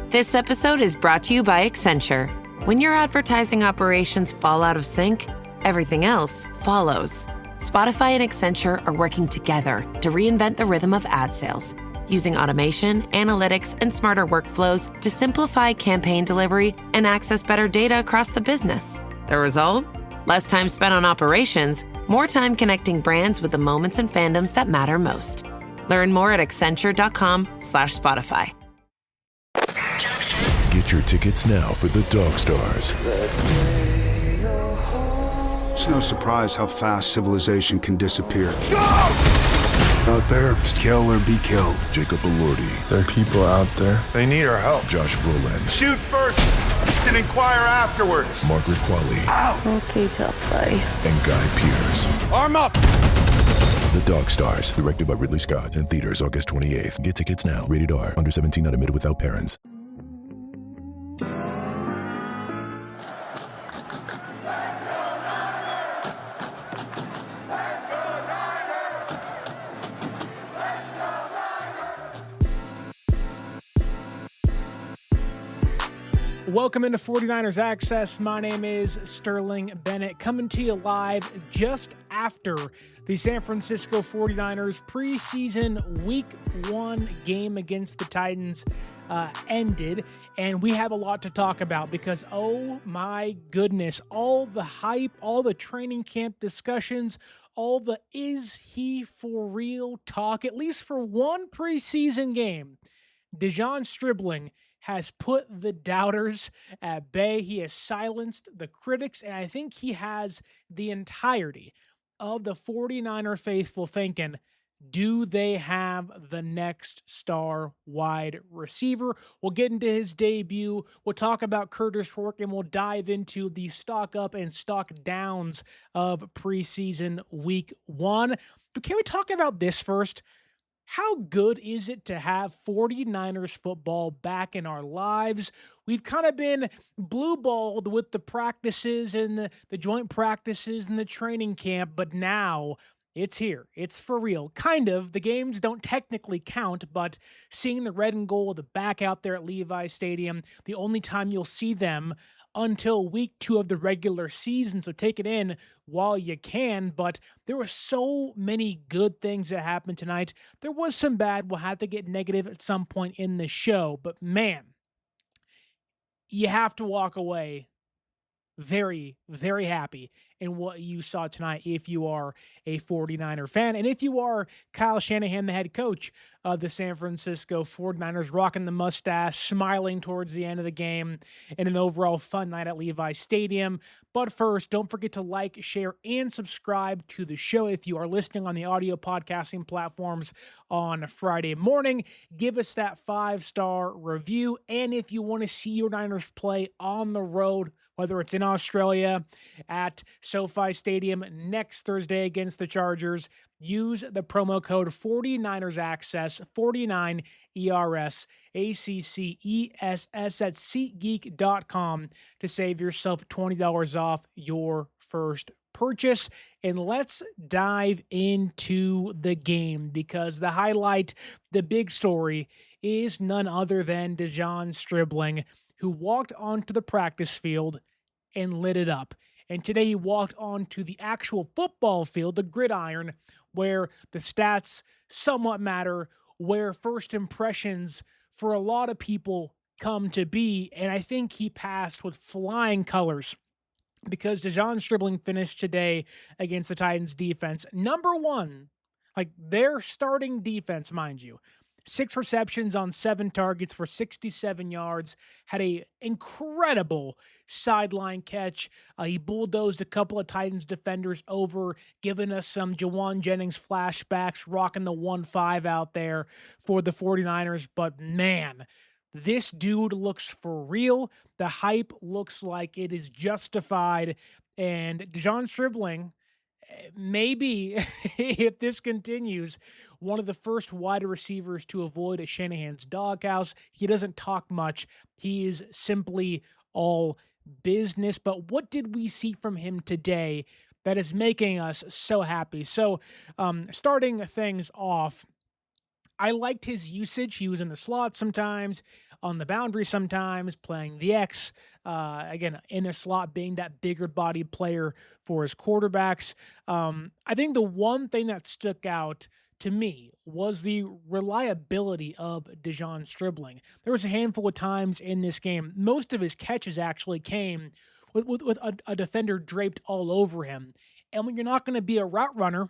This episode is brought to you by Accenture. When your advertising operations fall out of sync, everything else follows. Spotify and Accenture are working together to reinvent the rhythm of ad sales, using automation, analytics, and smarter workflows to simplify campaign delivery and access better data across the business. The result? Less time spent on operations, more time connecting brands with the moments and fandoms that matter most. Learn more at accenture.com/Spotify. Get your tickets now for the Dog Stars. It's no surprise how fast civilization can disappear. Go! Out there, it's kill or be killed. Jacob Elordi. There are people out there. They need our help. Josh Brolin. Shoot first and inquire afterwards. Margaret Qualley. Ow! Okay, tough guy. And Guy Pearce. Arm up! The Dog Stars, directed by Ridley Scott, in theaters August 28th. Get tickets now. Rated R. Under 17, not admitted without parents. Welcome into 49ers Access. My name is Sterling Bennett, coming to you live just after the San Francisco 49ers preseason Week 1 game against the Titans ended, and we have a lot to talk about because, oh my goodness, all the hype, all the training camp discussions, all the is he for real talk, at least for one preseason game, De'Zhaun Stribling has put the doubters at bay. He has silenced the critics, and I think he has the entirety of the 49er faithful thinking, do they have the next star wide receiver? We'll get into his debut. We'll talk about Kurtis Rourke, and we'll dive into the stock up and stock downs of preseason Week 1. But can we talk about this first? How good is it to have 49ers football back in our lives? We've kind of been blue-balled with the practices and the joint practices and the training camp, but now it's here. It's for real. Kind of. The games don't technically count, but seeing the red and gold back out there at Levi Stadium, the only time you'll see them until week 2 of the regular season, so take it in while you can. But there were so many good things that happened tonight. There was some bad. We'll have to get negative at some point in the show, but man, you have to walk away very, very happy in what you saw tonight if you are a 49er fan. And if you are Kyle Shanahan, the head coach of the San Francisco 49ers, rocking the mustache, smiling towards the end of the game, and an overall fun night at Levi Stadium. But first, don't forget to like, share, and subscribe to the show. If you are listening on the audio podcasting platforms on Friday morning, give us that 5-star review. And if you want to see your Niners play on the road, whether it's in Australia at SoFi Stadium next Thursday against the Chargers, use the promo code 49ers Access, 49 ERS ACCESS at SeatGeek.com to save yourself $20 off your first purchase. And let's dive into the game, because the highlight, the big story, is none other than De'Zhaun Stribling, who walked onto the practice field and lit it up. And today he walked onto the actual football field, the gridiron, where the stats somewhat matter, where first impressions for a lot of people come to be. And I think he passed with flying colors, because De'Zhaun Stribling finished today against the Titans defense. Number one, like their starting defense, mind you. 6 receptions on 7 targets for 67 yards, had a incredible sideline catch. He bulldozed a couple of Titans defenders over, giving us some Jawan Jennings flashbacks, rocking the 1-5 out there for the 49ers. But man, this dude looks for real. The hype looks like it is justified. And De'Zhaun Stribling, maybe if this continues, one of the first wide receivers to avoid a Shanahan's doghouse. He doesn't talk much. He is simply all business. But what did we see from him today that is making us so happy? So starting things off, I liked his usage. He was in the slot sometimes. on the boundary sometimes, playing the X, again, in the slot, being that bigger bodied player for his quarterbacks. I think the one thing that stuck out to me was the reliability of De'Zhaun Stribling. There was a handful of times in this game, most of his catches actually came with a defender draped all over him. And when you're not going to be a route runner,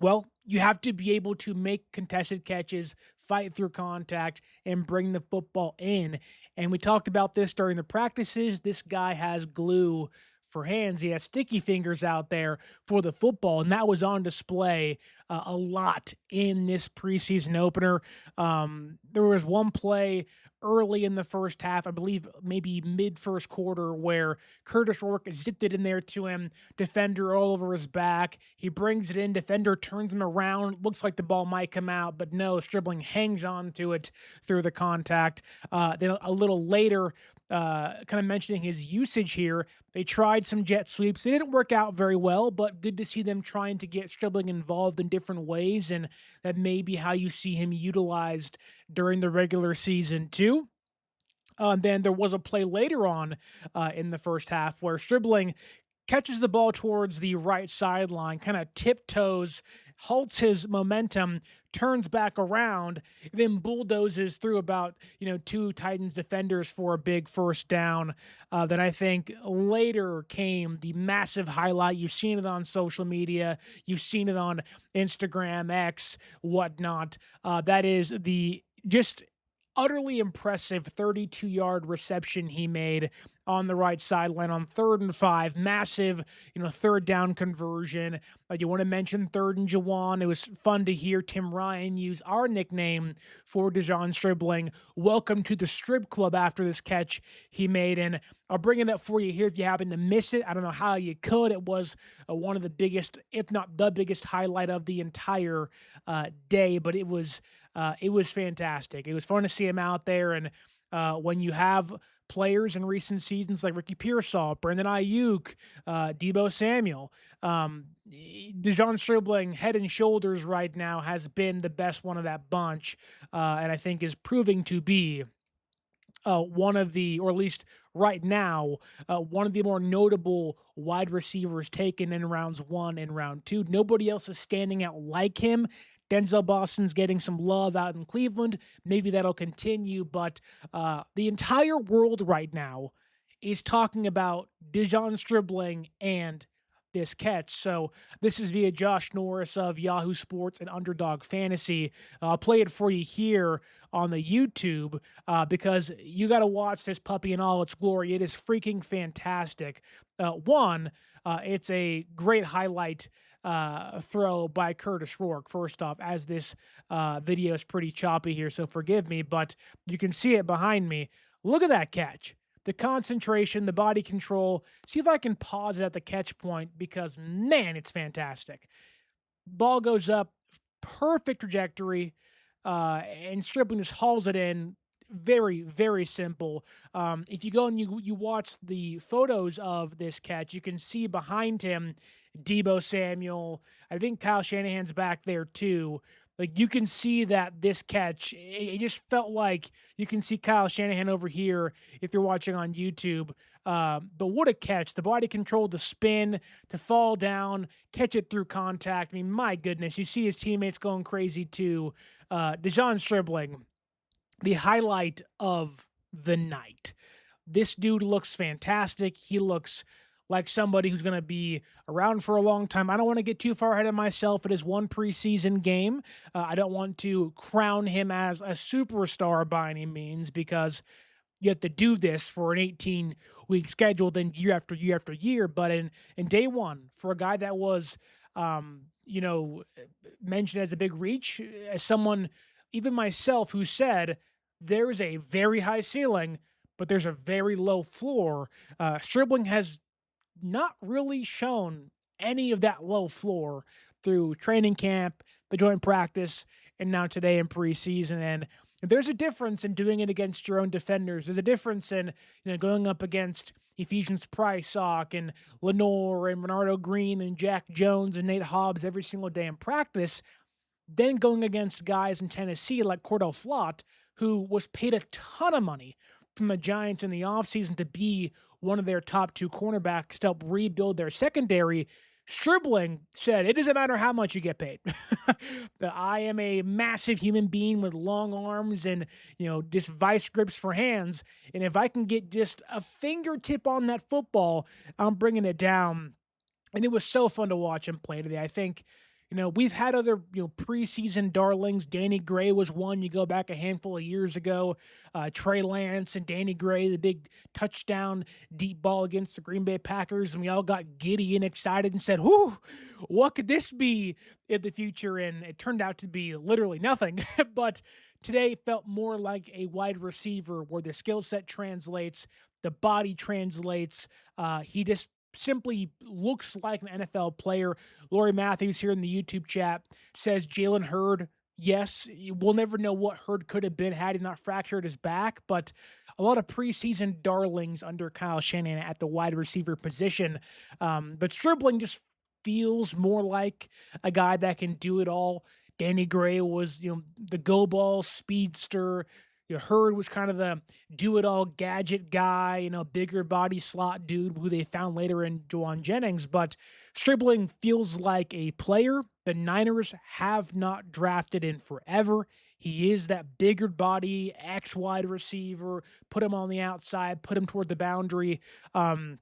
well, you have to be able to make contested catches, fight through contact, and bring the football in. And we talked about this during the practices. This guy has glue for hands. He has sticky fingers out there for the football, and that was on display a lot in this preseason opener. There was one play early in the first half, I believe maybe mid-first quarter, where Kurtis Rourke zipped it in there to him, defender all over his back. He brings it in, defender turns him around, looks like the ball might come out, but no, Stribling hangs on to it through the contact. Then a little later, kind of mentioning his usage here, they tried some jet sweeps. They didn't work out very well, but good to see them trying to get Stribling involved in different ways, and that may be how you see him utilized during the regular season too. Then there was a play later on in the first half where Stribling catches the ball towards the right sideline, kind of tiptoes, halts his momentum, turns back around, then bulldozes through about, two Titans defenders for a big first down. Then I think later came the massive highlight. You've seen it on social media. You've seen it on Instagram, X, whatnot. That is the just utterly impressive 32-yard reception he made on the right sideline on 3rd and 5. Massive, third down conversion. You want to mention 3rd and Juwan. It was fun to hear Tim Ryan use our nickname for De'Zhaun Stribling. Welcome to the Strib Club after this catch he made. And I'll bring it up for you here if you happen to miss it. I don't know how you could. It was one of the biggest, if not the biggest highlight of the entire day, but it was fantastic. It was fun to see him out there. And when you have players in recent seasons like Ricky Pearsall, Brandon Ayuk, Deebo Samuel, De'Zhaun Stribling, head and shoulders right now, has been the best one of that bunch, and I think is proving to be one of the, or at least right now, one of the more notable wide receivers taken in rounds 1 and round 2. Nobody else is standing out like him. Denzel Boston's getting some love out in Cleveland. Maybe that'll continue, but the entire world right now is talking about De'Zhaun Stribling and this catch. So this is via Josh Norris of Yahoo Sports and Underdog Fantasy. I'll play it for you here on the YouTube because you got to watch this puppy in all its glory. It is freaking fantastic. It's a great highlight throw by Kurtis Rourke, first off, as this video is pretty choppy here, so forgive me, but you can see it behind me. Look at that catch. The concentration, the body control. See if I can pause it at the catch point because, man, it's fantastic. Ball goes up, perfect trajectory, and Stribling just hauls it in. Very, very simple. If you go and you watch the photos of this catch, you can see behind him Deebo Samuel. I think Kyle Shanahan's back there too. Like, you can see that this catch, it just felt like you can see Kyle Shanahan over here if you're watching on YouTube. But what a catch. The body control, the spin, to fall down, catch it through contact. I mean, my goodness, you see his teammates going crazy too. De'Zhaun Stribling, the highlight of the night. This dude looks fantastic. He looks like somebody who's going to be around for a long time. I don't want to get too far ahead of myself. It is one preseason game. I don't want to crown him as a superstar by any means because you have to do this for an 18-week schedule, then year after year after year. But in day one, for a guy that was, mentioned as a big reach, as someone, even myself, who said there is a very high ceiling, but there's a very low floor, Stribling has not really shown any of that low floor through training camp, the joint practice, and now today in preseason. And there's a difference in doing it against your own defenders. There's a difference in going up against Ephesians Pricesock and Lenore and Bernardo Green and Jack Jones and Nate Hobbs every single day in practice, then going against guys in Tennessee like Cordell Flott, who was paid a ton of money from the Giants in the offseason to be one of their top two cornerbacks to help rebuild their secondary, Stribling said, "It doesn't matter how much you get paid. I am a massive human being with long arms and, just vice grips for hands. And if I can get just a fingertip on that football, I'm bringing it down." And it was so fun to watch him play today. I think, we've had other, preseason darlings. Danny Gray was one. You go back a handful of years ago. Trey Lance and Danny Gray, the big touchdown deep ball against the Green Bay Packers. And we all got giddy and excited and said, "Whoo, what could this be in the future?" And it turned out to be literally nothing. But today felt more like a wide receiver where the skill set translates, the body translates. He just simply looks like an NFL player. Lori Matthews here in the YouTube chat says Jalen Hurd. Yes, we'll never know what Hurd could have been had he not fractured his back, but a lot of preseason darlings under Kyle Shanahan at the wide receiver position. But Stribling just feels more like a guy that can do it all. Danny Gray was, the go ball speedster. Hurd was kind of the do-it-all gadget guy, bigger body slot dude who they found later in De'Zhaun Jennings. But Stribling feels like a player the Niners have not drafted in forever. He is that bigger body, X-wide receiver, put him on the outside, put him toward the boundary. And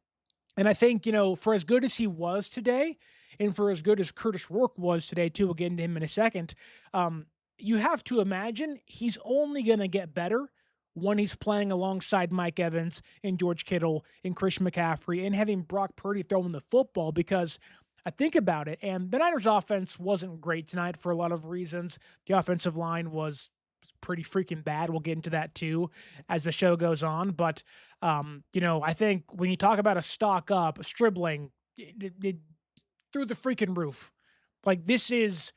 I think, for as good as he was today, and for as good as Kurtis Rourke was today, too, we'll get into him in a second, you have to imagine he's only going to get better when he's playing alongside Mike Evans and George Kittle and Christian McCaffrey and having Brock Purdy throwing the football, because I think about it, and the Niners offense wasn't great tonight for a lot of reasons. The offensive line was pretty freaking bad. We'll get into that too as the show goes on. But, I think when you talk about a stock up, Stribling it through the freaking roof. Like, this is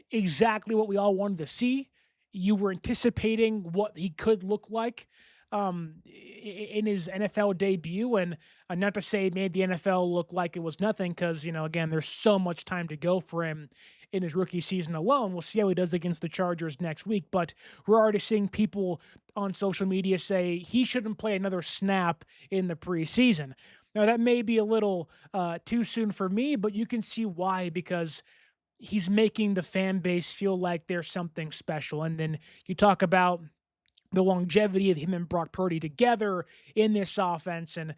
exactly what we all wanted to see. You were anticipating what he could look like in his NFL debut, and not to say made the NFL look like it was nothing, because, again, there's so much time to go for him in his rookie season alone. We'll see how he does against the Chargers next week, but we're already seeing people on social media say he shouldn't play another snap in the preseason. Now, that may be a little too soon for me, but you can see why, because he's making the fan base feel like there's something special. And then you talk about the longevity of him and Brock Purdy together in this offense. And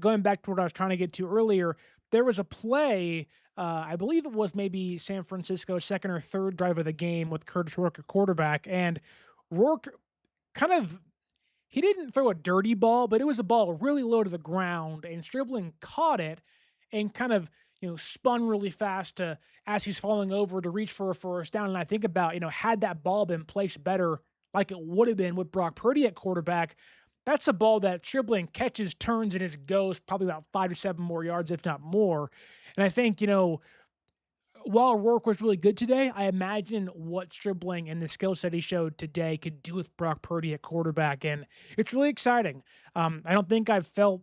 going back to what I was trying to get to earlier, there was a play, I believe it was maybe San Francisco's second or third drive of the game with Kurtis Rourke at quarterback. And Rourke he didn't throw a dirty ball, but it was a ball really low to the ground, and Stribling caught it and kind of, spun really fast as he's falling over to reach for a first down. And I think about, had that ball been placed better like it would have been with Brock Purdy at quarterback, that's a ball that Stribling catches, turns, and just goes probably about 5 to 7 more yards, if not more. And I think, while Rourke was really good today, I imagine what Stribling and the skill set he showed today could do with Brock Purdy at quarterback. And it's really exciting. I don't think I've felt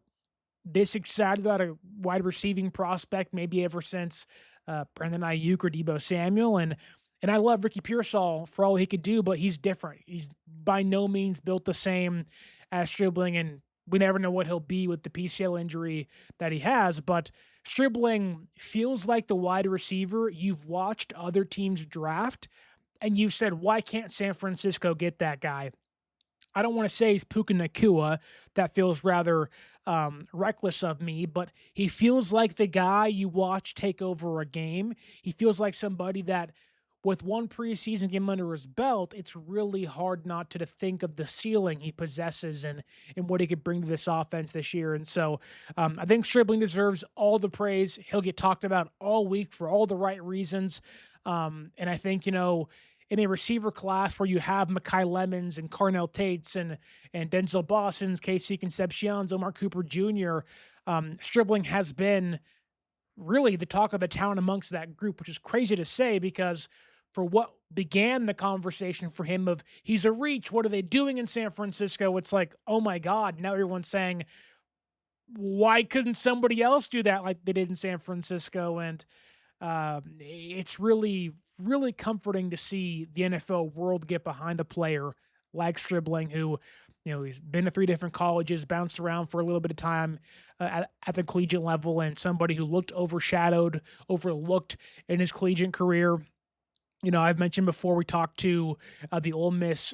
this excited about a wide receiving prospect maybe ever since Brandon Ayuk or Deebo Samuel. And I love Ricky Pearsall for all he could do, but he's different. He's by no means built the same as Stribling, and we never know what he'll be with the PCL injury that he has. But Stribling feels like the wide receiver you've watched other teams draft, and you've said, why can't San Francisco get that guy? I don't want to say he's Puka Nacua. That feels rather reckless of me, but he feels like the guy you watch take over a game. He feels like somebody that, with one preseason game under his belt, it's really hard not to think of the ceiling he possesses and what he could bring to this offense this year. And so I think Stribling deserves all the praise. He'll get talked about all week for all the right reasons. And I think, in a receiver class where you have Mekhi Lemons and Carnell Tates and Denzel Boston's, KC Concepcion's, Omar Cooper Jr., Stribling has been really the talk of the town amongst that group, which is crazy to say, because for what began the conversation for him of he's a reach, what are they doing in San Francisco? It's like, oh my God, now everyone's saying, why couldn't somebody else do that like they did in San Francisco? And it's really, really comforting to see the NFL world get behind a player like Stribling, who, he's been to 3 different colleges, bounced around for a little bit of time at the collegiate level, and somebody who looked overlooked in his collegiate career. I've mentioned before, we talked to the Ole Miss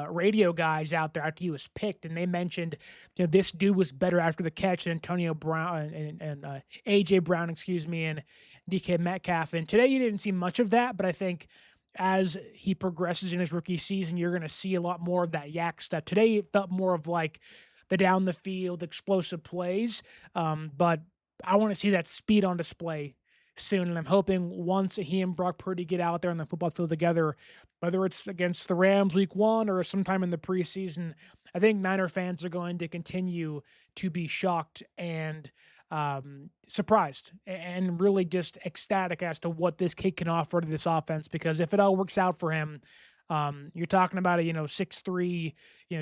radio guys out there after he was picked, and they mentioned, this dude was better after the catch than Antonio Brown and A.J. Brown, and DK Metcalf. And today you didn't see much of that, but I think as he progresses in his rookie season, you're going to see a lot more of that yak stuff. Today it felt more of like the down the field, explosive plays, but I want to see that speed on display soon, and I'm hoping once he and Brock Purdy get out there on the football field together, whether it's against the Rams week 1 or sometime in the preseason, I think Niner fans are going to continue to be shocked and surprised and really just ecstatic as to what this kid can offer to this offense, because if it all works out for him, you're talking about a 6'3",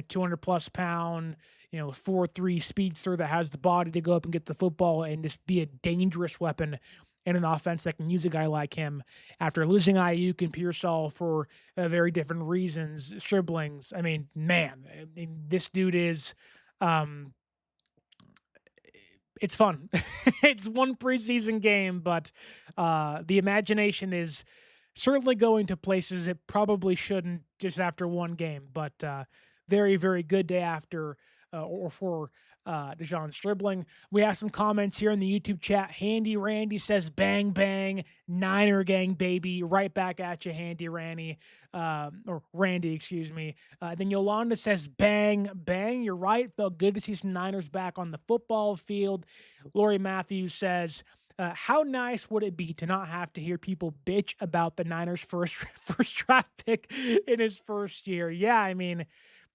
200 plus pound, 4'3" speedster that has the body to go up and get the football and just be a dangerous weapon in an offense that can use a guy like him. After losing Ayuk and Pearsall for very different reasons, Stribling's, this dude is, it's fun. It's one preseason game, but the imagination is certainly going to places it probably shouldn't just after one game. But very, very good day after or for De'Zhaun Stribling. We have some comments here in the YouTube chat. Handy Randy says, bang, bang, Niner gang, baby. Right back at you, Handy Randy. Or Randy, excuse me. Then Yolanda says, bang, bang. You're right. Felt good to see some Niners back on the football field. Lori Matthews says, how nice would it be to not have to hear people bitch about the Niners' first draft pick in his first year? Yeah,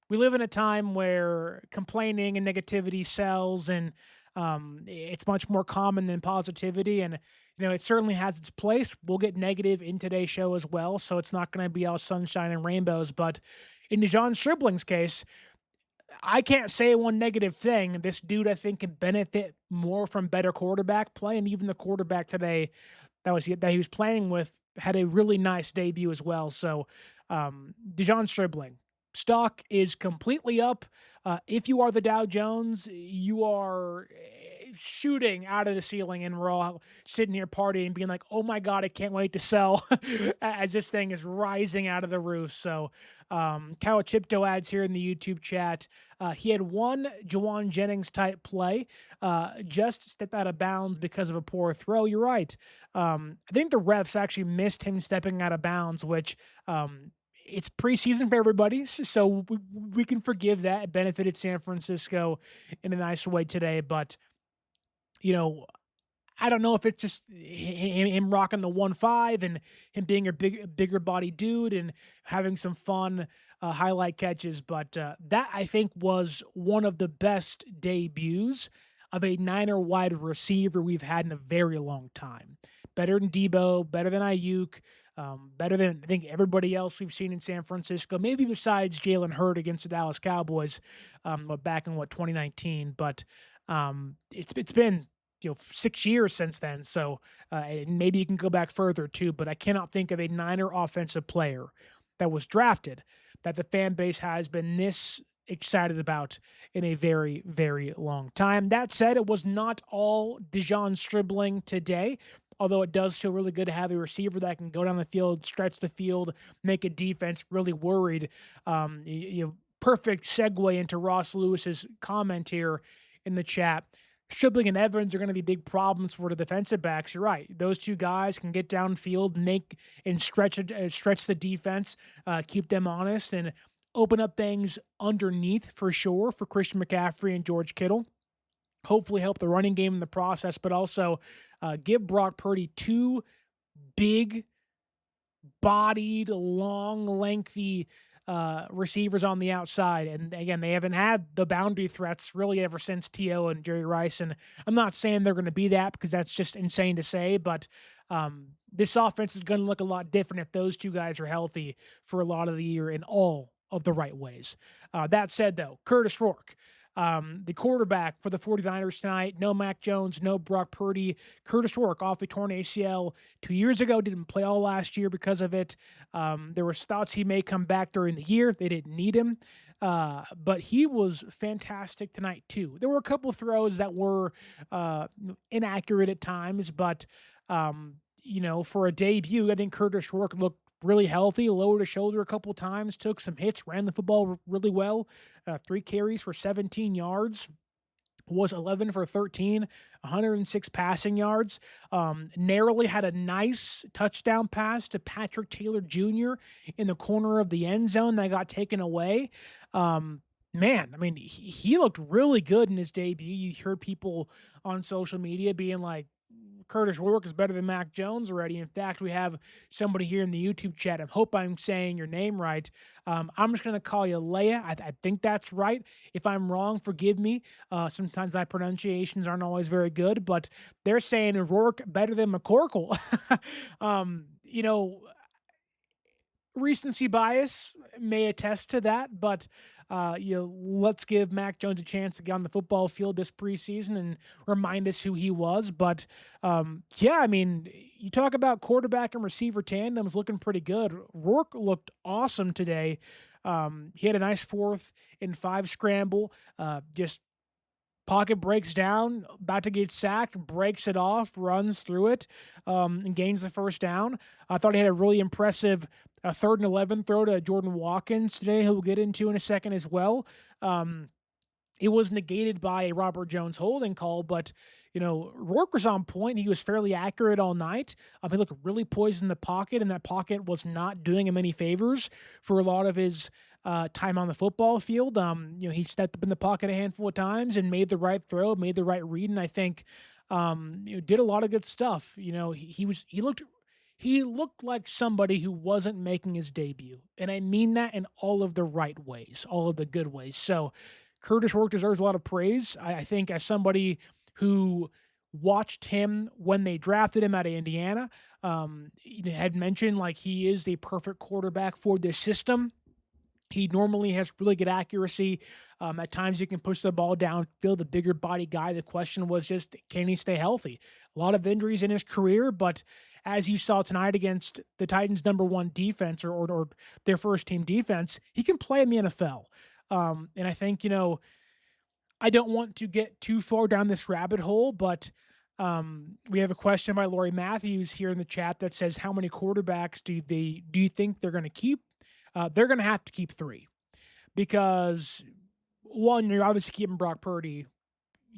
we live in a time where complaining and negativity sells, and it's much more common than positivity. And, it certainly has its place. We'll get negative in today's show as well, so it's not going to be all sunshine and rainbows. But in De'Zhaun Stribling's case, I can't say one negative thing. This dude, I think, can benefit more from better quarterback play, and even the quarterback today that he was playing with had a really nice debut as well. So De'Zhaun Stribling, stock is completely up. If you are the Dow Jones, you are shooting out of the ceiling, and we're all sitting here partying, being like, oh my God, I can't wait to sell as this thing is rising out of the roof. So Kyle Chipto adds here in the YouTube chat, he had one Jawan Jennings type play, just stepped out of bounds because of a poor throw. You're right. I think the refs actually missed him stepping out of bounds, which it's preseason for everybody, so we can forgive that. It benefited San Francisco in a nice way today, but I don't know if it's just him rocking the 1.5 and him being a bigger body dude and having some fun highlight catches, but that I think was one of the best debuts of a Niner wide receiver we've had in a very long time. Better than Debo, better than Ayuk, better than I think everybody else we've seen in San Francisco, maybe besides Jalen Hurd against the Dallas Cowboys back in 2019. But it's been 6 years since then, so maybe you can go back further too. But I cannot think of a Niner offensive player that was drafted that the fan base has been this excited about in a very, very long time. That said, it was not all De'Zhaun Stribling today, although it does feel really good to have a receiver that can go down the field, stretch the field, make a defense really worried. Perfect segue into Ross Lewis's comment here in the chat. Stribling and Evans are going to be big problems for the defensive backs. You're right. Those two guys can get downfield, make and stretch the defense, keep them honest, and open up things underneath for sure for Christian McCaffrey and George Kittle. Hopefully help the running game in the process, but also give Brock Purdy two big-bodied, long, lengthy receivers on the outside. And again, they haven't had the boundary threats really ever since T.O. and Jerry Rice. And I'm not saying they're going to be that because that's just insane to say, but this offense is going to look a lot different if those two guys are healthy for a lot of the year in all of the right ways. That said, though, Kurtis Rourke, The quarterback for the 49ers tonight, no Mac Jones, no Brock Purdy. Kurtis Rourke off a torn ACL 2 years ago, didn't play all last year because of it. There were thoughts he may come back during the year. They didn't need him. But he was fantastic tonight too. There were a couple throws that were inaccurate at times, but for a debut, I think Kurtis Rourke looked really healthy, lowered his shoulder a couple times, took some hits, ran the football really well. 3 carries for 17 yards. Was 11 for 13, 106 passing yards. Narrowly had a nice touchdown pass to Patrick Taylor Jr. in the corner of the end zone that got taken away. He looked really good in his debut. You heard people on social media being like, Kurtis Rourke is better than Mac Jones already. In fact, we have somebody here in the YouTube chat. I hope I'm saying your name right. I'm just going to call you Leia. I think that's right. If I'm wrong, forgive me. Sometimes my pronunciations aren't always very good, but they're saying Rourke better than McCorkle. Recency bias may attest to that, but let's give Mac Jones a chance to get on the football field this preseason and remind us who he was. But you talk about quarterback and receiver tandems looking pretty good. Rourke looked awesome today. He had a nice 4th and 5 scramble. Just pocket breaks down, about to get sacked, breaks it off, runs through it, and gains the first down. I thought he had a really impressive 3rd and 11 throw to Jordan Watkins today, who we'll get into in a second as well. It was negated by a Robert Jones holding call, but, Rourke was on point. He was fairly accurate all night. He looked really poised in the pocket, and that pocket was not doing him any favors for a lot of his time on the football field. He stepped up in the pocket a handful of times and made the right throw, made the right read, and I think did a lot of good stuff. He looked like somebody who wasn't making his debut, and I mean that in all of the right ways, all of the good ways. So Kurtis Rourke deserves a lot of praise. I think as somebody who watched him when they drafted him out of Indiana, had mentioned like he is the perfect quarterback for this system. He normally has really good accuracy. At times you can push the ball downfield, the bigger body guy. The question was just, can he stay healthy? A lot of injuries in his career, but as you saw tonight against the Titans' number 1 defense or their first team defense, he can play in the NFL. And I think, I don't want to get too far down this rabbit hole, but we have a question by Lori Matthews here in the chat that says, how many quarterbacks do you think they're going to keep? They're going to have to keep 3 because, one, you're obviously keeping Brock Purdy.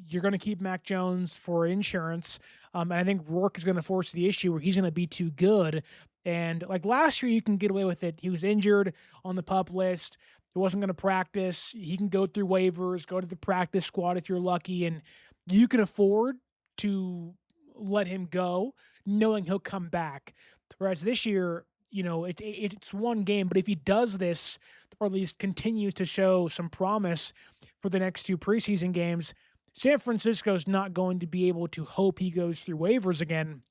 You're going to keep Mac Jones for insurance. And I think Rourke is going to force the issue where he's going to be too good. And like last year, you can get away with it. He was injured on the PUP list. He wasn't going to practice. He can go through waivers, go to the practice squad if you're lucky, and you can afford to let him go knowing he'll come back. Whereas this year, it's one game, but if he does this, or at least continues to show some promise for the next 2 preseason games, San Francisco's not going to be able to hope he goes through waivers again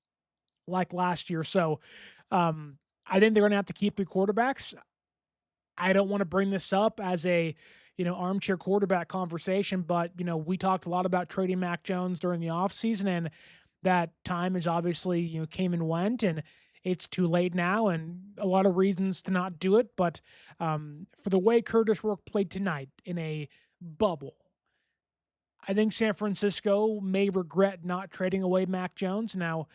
like last year. So I think they're going to have to keep 3 quarterbacks. I don't want to bring this up as a, armchair quarterback conversation, but, we talked a lot about trading Mac Jones during the offseason, and that time is obviously, came and went, and it's too late now, and a lot of reasons to not do it. But for the way Kurtis Rourke played tonight in a bubble, I think San Francisco may regret not trading away Mac Jones. Now,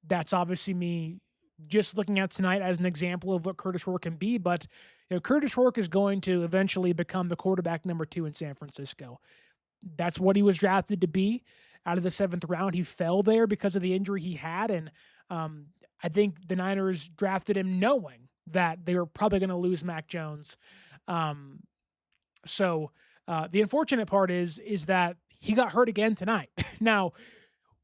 that's obviously me just looking at tonight as an example of what Kurtis Rourke can be. But Kurtis Rourke is going to eventually become the quarterback number 2 in San Francisco. That's what he was drafted to be. Out of the 7th round, he fell there because of the injury he had, and I think the Niners drafted him knowing that they were probably going to lose Mac Jones. So the unfortunate part is that he got hurt again tonight. Now,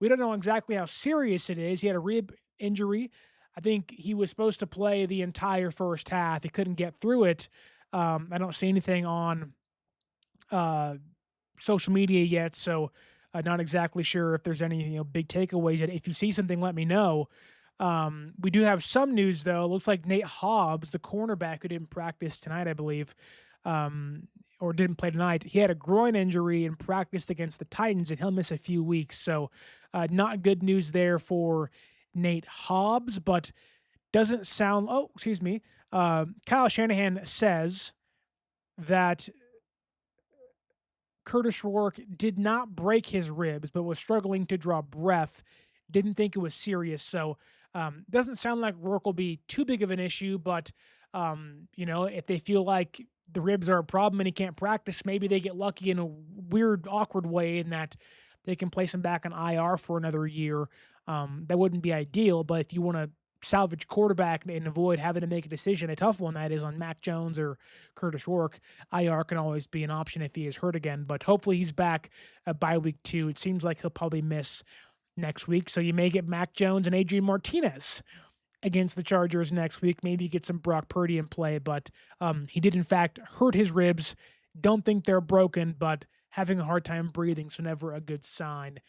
we don't know exactly how serious it is. He had a rib injury. I think he was supposed to play the entire first half. He couldn't get through it. I don't see anything on social media yet, so I'm not exactly sure if there's any big takeaways yet. If you see something, let me know. We do have some news, though. It looks like Nate Hobbs, the cornerback who didn't practice tonight, I believe, or didn't play tonight. He had a groin injury and practiced against the Titans, and he'll miss a few weeks. So not good news there for Nate Hobbs, but doesn't sound, Kyle Shanahan says that Kurtis Rourke did not break his ribs, but was struggling to draw breath. Didn't think it was serious. So doesn't sound like Rourke will be too big of an issue, but if they feel like the ribs are a problem and he can't practice, maybe they get lucky in a weird, awkward way in that they can place him back on IR for another year. That wouldn't be ideal, but if you want to salvage quarterback and avoid having to make a decision, a tough one that is, on Mac Jones or Kurtis Rourke, IR can always be an option if he is hurt again. But hopefully he's back by week 2. It seems like he'll probably miss next week. So you may get Mac Jones and Adrian Martinez against the Chargers next week. Maybe you get some Brock Purdy in play, but he did in fact hurt his ribs. Don't think they're broken, but having a hard time breathing, so never a good sign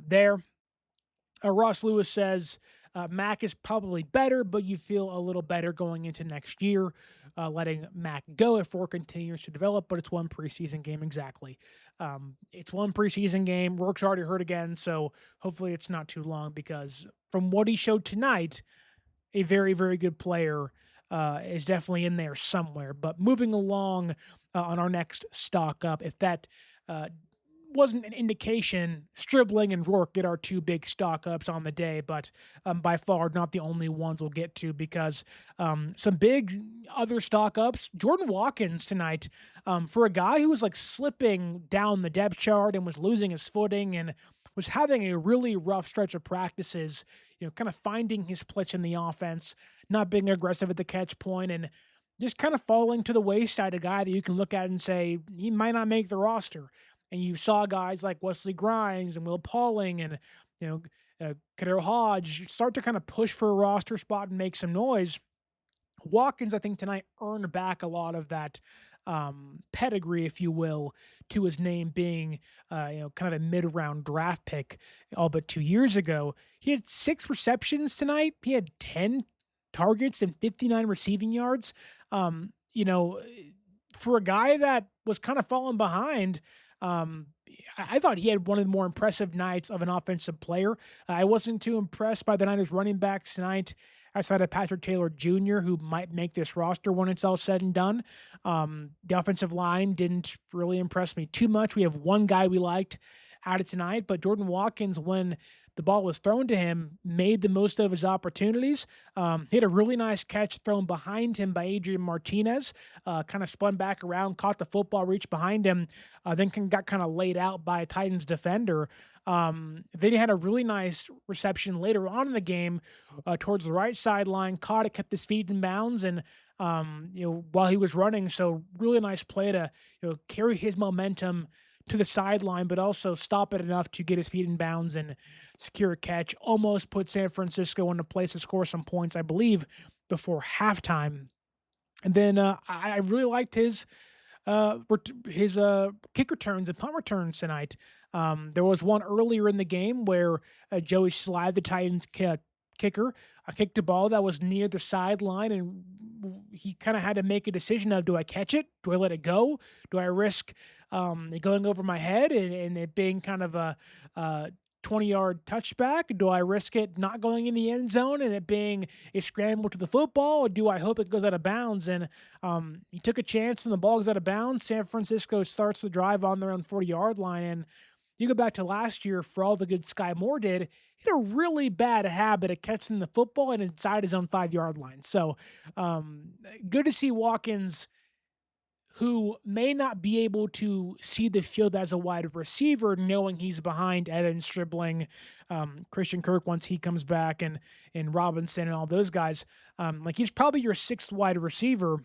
there. Ross Lewis says Mac is probably better, but you feel a little better going into next year, letting Mac go if Rourke continues to develop, but it's one preseason game exactly. It's one preseason game. Rourke's already hurt again, so hopefully it's not too long, because from what he showed tonight, a very, very good player is definitely in there somewhere. But moving along on our next stock up, if that wasn't an indication, Stribling and Rourke get our 2 big stock ups on the day, but by far not the only ones we'll get to, because some big other stock ups. Jordan Watkins tonight, for a guy who was like slipping down the depth chart and was losing his footing and was having a really rough stretch of practices, kind of finding his place in the offense, not being aggressive at the catch point, and just kind of falling to the wayside, a guy that you can look at and say, he might not make the roster. And you saw guys like Wesley Grimes and Will Pauling and, Kader Hodge start to kind of push for a roster spot and make some noise. Watkins, I think, tonight earned back a lot of that pedigree, if you will, to his name being, kind of a mid-round draft pick all but 2 years ago. He had 6 receptions tonight. He had 10 targets and 59 receiving yards. For a guy that was kind of falling behind, I thought he had one of the more impressive nights of an offensive player. I wasn't too impressed by the Niners running backs tonight, outside of Patrick Taylor Jr., who might make this roster when it's all said and done. The offensive line didn't really impress me too much. We have one guy we liked out of tonight, but Jordan Watkins, when the ball was thrown to him, made the most of his opportunities. He had a really nice catch thrown behind him by Adrian Martinez, kind of spun back around, caught the football, reached behind him, then got kind of laid out by a Titans defender. Then he had a really nice reception later on in the game towards the right sideline, caught it, kept his feet in bounds, and while he was running. So really nice play to carry his momentum to the sideline, but also stop it enough to get his feet in bounds and secure a catch. Almost put San Francisco into place to score some points, I believe, before halftime. And then I really liked his kick returns and punt returns tonight. There was one earlier in the game where Joey Slye, the Titans kicker, kicked a ball that was near the sideline, and he kind of had to make a decision of, do I catch it? Do I let it go? Do I risk it going over my head and it being kind of a 20-yard touchback? Do I risk it not going in the end zone and it being a scramble to the football? Or do I hope it goes out of bounds? And he took a chance and the ball goes out of bounds. San Francisco starts the drive on their own 40-yard line. And you go back to last year, for all the good Sky Moore did, he had a really bad habit of catching the football and inside his own 5-yard line. So good to see Watkins, who may not be able to see the field as a wide receiver, knowing he's behind Evan Stribling, Christian Kirk once he comes back, and Robinson and all those guys. He's probably your 6th wide receiver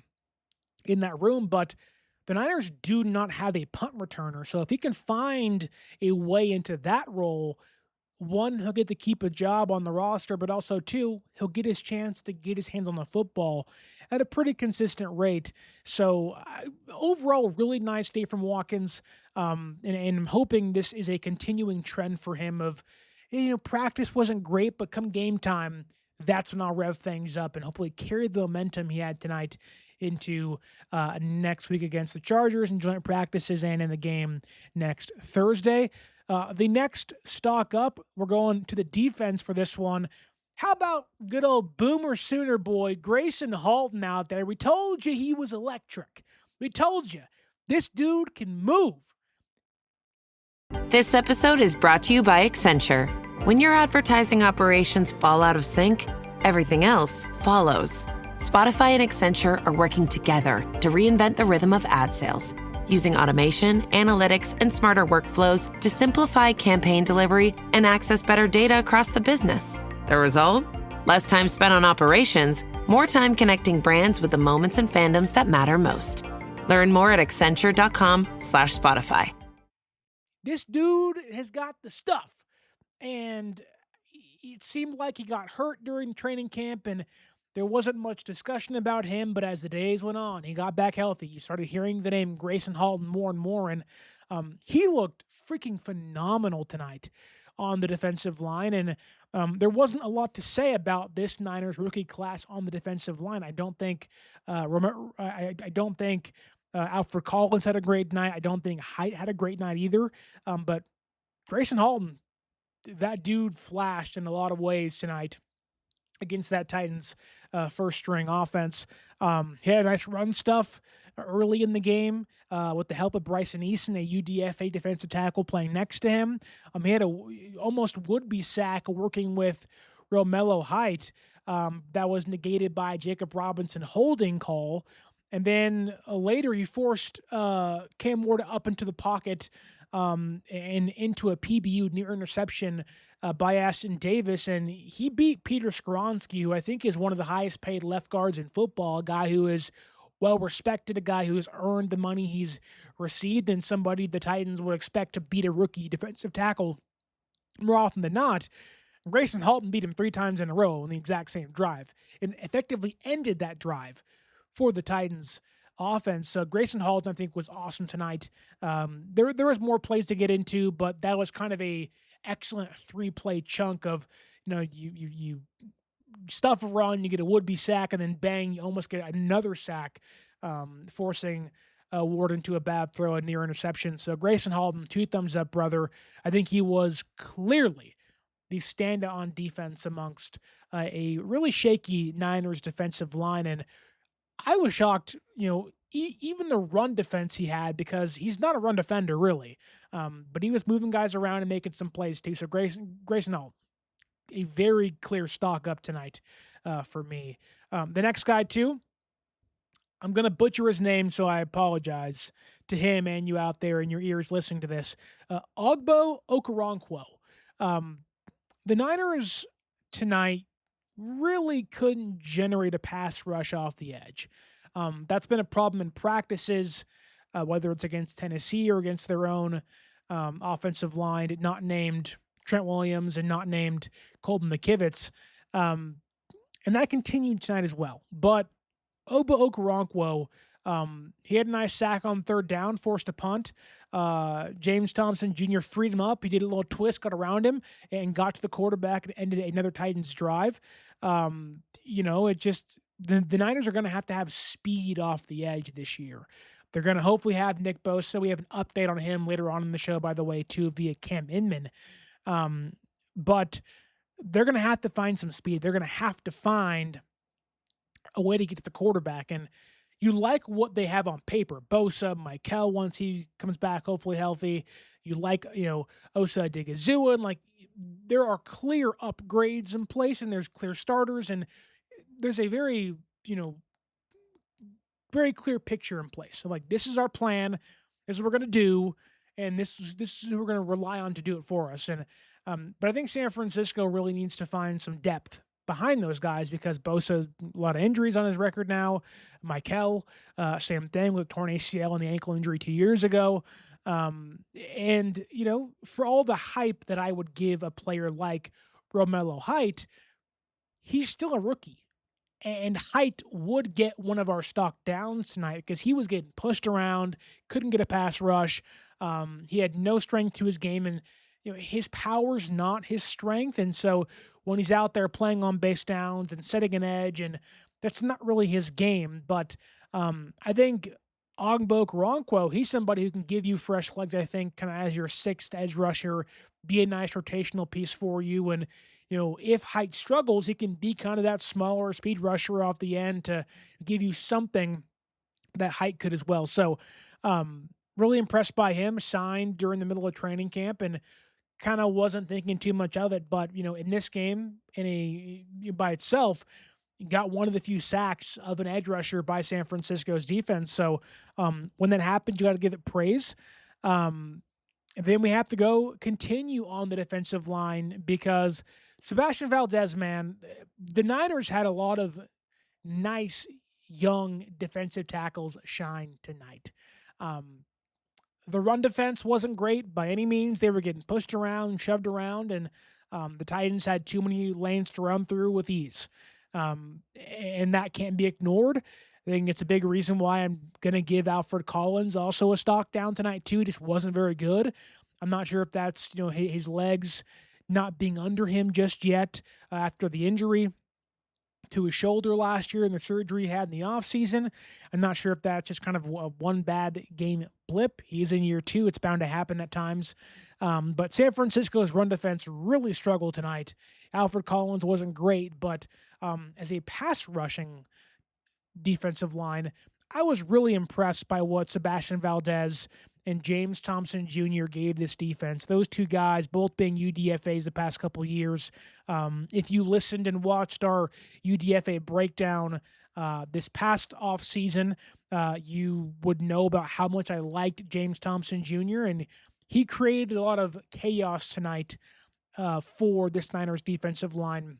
in that room, but the Niners do not have a punt returner. So if he can find a way into that role, 1, he'll get to keep a job on the roster, but also 2, he'll get his chance to get his hands on the football at a pretty consistent rate. So overall, really nice day from Watkins. And I'm hoping this is a continuing trend for him of, practice wasn't great, but come game time, that's when I'll rev things up and hopefully carry the momentum he had tonight into next week against the Chargers in joint practices and in the game next Thursday. The next stock up, we're going to the defense for this one. How about good old Boomer Sooner boy Grayson Halton out there? We told you he was electric. We told you this dude can move. This episode is brought to you by Accenture. When your advertising operations fall out of sync, everything else follows. Spotify and Accenture are working together to reinvent the rhythm of ad sales, using automation, analytics, and smarter workflows to simplify campaign delivery and access better data across the business. The result? Less time spent on operations, more time connecting brands with the moments and fandoms that matter most. Learn more at accenture.com/Spotify. This dude has got the stuff. And it seemed like he got hurt during training camp, and there wasn't much discussion about him. But as the days went on, he got back healthy. You started hearing the name Grayson Halton more and more, and he looked freaking phenomenal tonight on the defensive line. And there wasn't a lot to say about this Niners rookie class on the defensive line. I don't think Alfred Collins had a great night. I don't think Height had a great night either. But Grayson Halton, that dude flashed in a lot of ways tonight against that Titans first string offense. He had a nice run stuff early in the game with the help of Bryson Eason, a UDFA defensive tackle playing next to him. He had a almost would-be sack working with Romello Height that was negated by Jacob Robinson holding call. And then later he forced Cam Ward up into the pocket and into a PBU near interception by Aston Davis. And he beat Peter Skoronski, who I think is one of the highest paid left guards in football, a guy who is well respected, a guy who has earned the money he's received, and somebody the Titans would expect to beat a rookie defensive tackle more often than not. Grayson Halton beat him 3 times in a row on the exact same drive and effectively ended that drive for the Titans offense. So Grayson Halton, I think, was awesome tonight. There was more plays to get into, but that was kind of a excellent 3-play chunk of, you stuff a run, you get a would-be sack, and then bang, you almost get another sack, forcing Ward into a bad throw, a near interception. So Grayson Halton, 2 thumbs up, brother. I think he was clearly the standout on defense amongst a really shaky Niners defensive line. And I was shocked, even the run defense he had, because he's not a run defender really, but he was moving guys around and making some plays too. So Grayson Halton, a very clear stock up tonight for me. The next guy too, I'm going to butcher his name, so I apologize to him and you out there in your ears listening to this. Ogbo Okoronkwo. The Niners tonight really couldn't generate a pass rush off the edge. That's been a problem in practices, whether it's against Tennessee or against their own offensive line, not named Trent Williams and not named Colton McKivitz. And that continued tonight as well. But Ogbo Okoronkwo, he had a nice sack on 3rd down, forced a punt. James Thompson Jr. freed him up. He did a little twist, got around him, and got to the quarterback and ended another Titans drive. It just, the Niners are going to have speed off the edge this year. They're going to hopefully have Nick Bosa. We have an update on him later on in the show, by the way, too, via Cam Inman. But they're going to have to find some speed. They're going to have to find a way to get to the quarterback. And you like what they have on paper. Bosa, Michael, once he comes back, hopefully healthy. You like, Osa Digizua, and there are clear upgrades in place, and there's clear starters, and there's a very, very clear picture in place. So this is our plan. This is what we're going to do. And this is who we're going to rely on to do it for us. And, but I think San Francisco really needs to find some depth behind those guys, because Bosa has a lot of injuries on his record now. Michael, same thing with a torn ACL and the ankle injury 2 years ago. And, for all the hype that I would give a player like Romello Height, he's still a rookie. And Height would get one of our stock downs tonight because he was getting pushed around, couldn't get a pass rush. He had no strength to his game, and his power's not his strength. And so when he's out there playing on base downs and setting an edge, and that's not really his game. But I think Ogbo, he's somebody who can give you fresh legs, I think, kind of as your sixth edge rusher, be a nice rotational piece for you. And, if height struggles, he can be kind of that smaller speed rusher off the end to give you something that height could as well. So, really impressed by him, signed during the middle of training camp, and kind of wasn't thinking too much of it. But, in this game, by itself, got one of the few sacks of an edge rusher by San Francisco's defense. So when that happens, you got to give it praise. And then we have to continue on the defensive line because Sebastian Valdez, man, the Niners had a lot of nice young defensive tackles shine tonight. The run defense wasn't great by any means. They were getting pushed around, shoved around, and the Titans had too many lanes to run through with ease. And that can't be ignored. I think it's a big reason why I'm going to give Alfred Collins also a stock down tonight too. He just wasn't very good. I'm not sure if that's, his legs not being under him just yet after the injury to his shoulder last year and the surgery he had in the offseason. I'm not sure if that's just kind of a one bad game blip. He's in year 2. It's bound to happen at times. But San Francisco's run defense really struggled tonight. Alfred Collins wasn't great, but as a pass rushing defensive line, I was really impressed by what Sebastian Valdez and James Thompson Jr. gave this defense. Those two guys both being UDFAs the past couple years. If you listened and watched our UDFA breakdown this past offseason, you would know about how much I liked James Thompson Jr., and he created a lot of chaos tonight for this Niners defensive line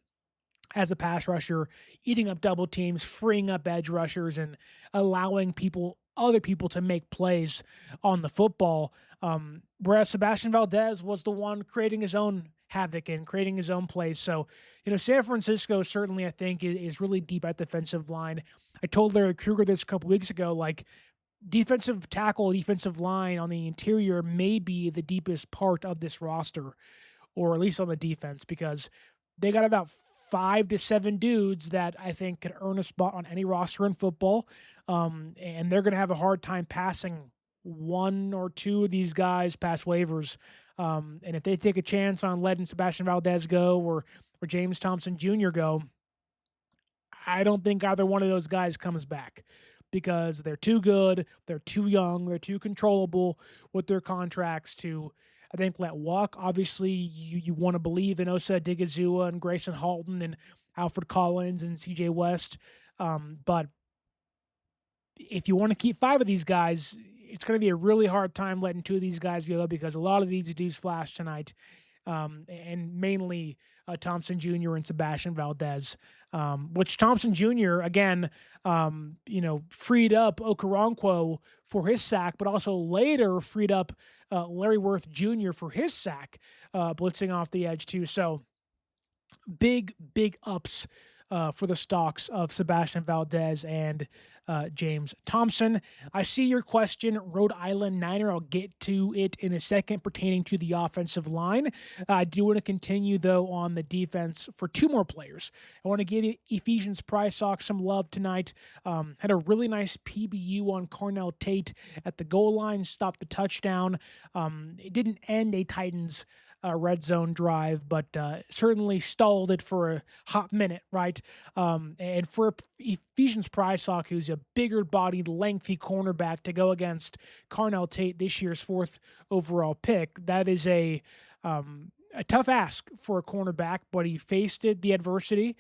as a pass rusher, eating up double teams, freeing up edge rushers, and allowing other people to make plays on the football. Whereas Sebastian Valdez was the one creating his own havoc and creating his own plays. So, San Francisco certainly, I think, is really deep at defensive line. I told Larry Krueger this a couple weeks ago, defensive tackle, defensive line on the interior may be the deepest part of this roster, or at least on the defense, because they got about 5 to 7 dudes that I think could earn a spot on any roster in football. And they're going to have a hard time passing one or two of these guys past waivers. And if they take a chance on letting Sebastian Valdez go or James Thompson Jr. go, I don't think either one of those guys comes back because they're too good, they're too young, they're too controllable with their contracts to, I think, let walk. Obviously, you want to believe in Osa Digizua and Grayson Halton and Alfred Collins and CJ West. But if you want to keep 5 of these guys, it's going to be a really hard time letting 2 of these guys go because a lot of these dudes flashed tonight, and mainly Thompson Jr. and Sebastian Valdez, which Thompson Jr., again, freed up Okoronkwo for his sack, but also later freed up Larry Worth Jr. for his sack, blitzing off the edge too. So big ups for the stocks of Sebastian Valdez and James Thompson. I see your question, Rhode Island Niner. I'll get to it in a second pertaining to the offensive line. I do want to continue, though, on the defense for 2 more players. I want to give Ephesians Prysock some love tonight. Had a really nice PBU on Carnell Tate at the goal line, stopped the touchdown. It didn't end a Titans red zone drive, but certainly stalled it for a hot minute, right? And for Ephesians Prysock, who's a bigger-bodied, lengthy cornerback to go against Carnell Tate, this year's 4th overall pick, that is a tough ask for a cornerback, but he faced the adversity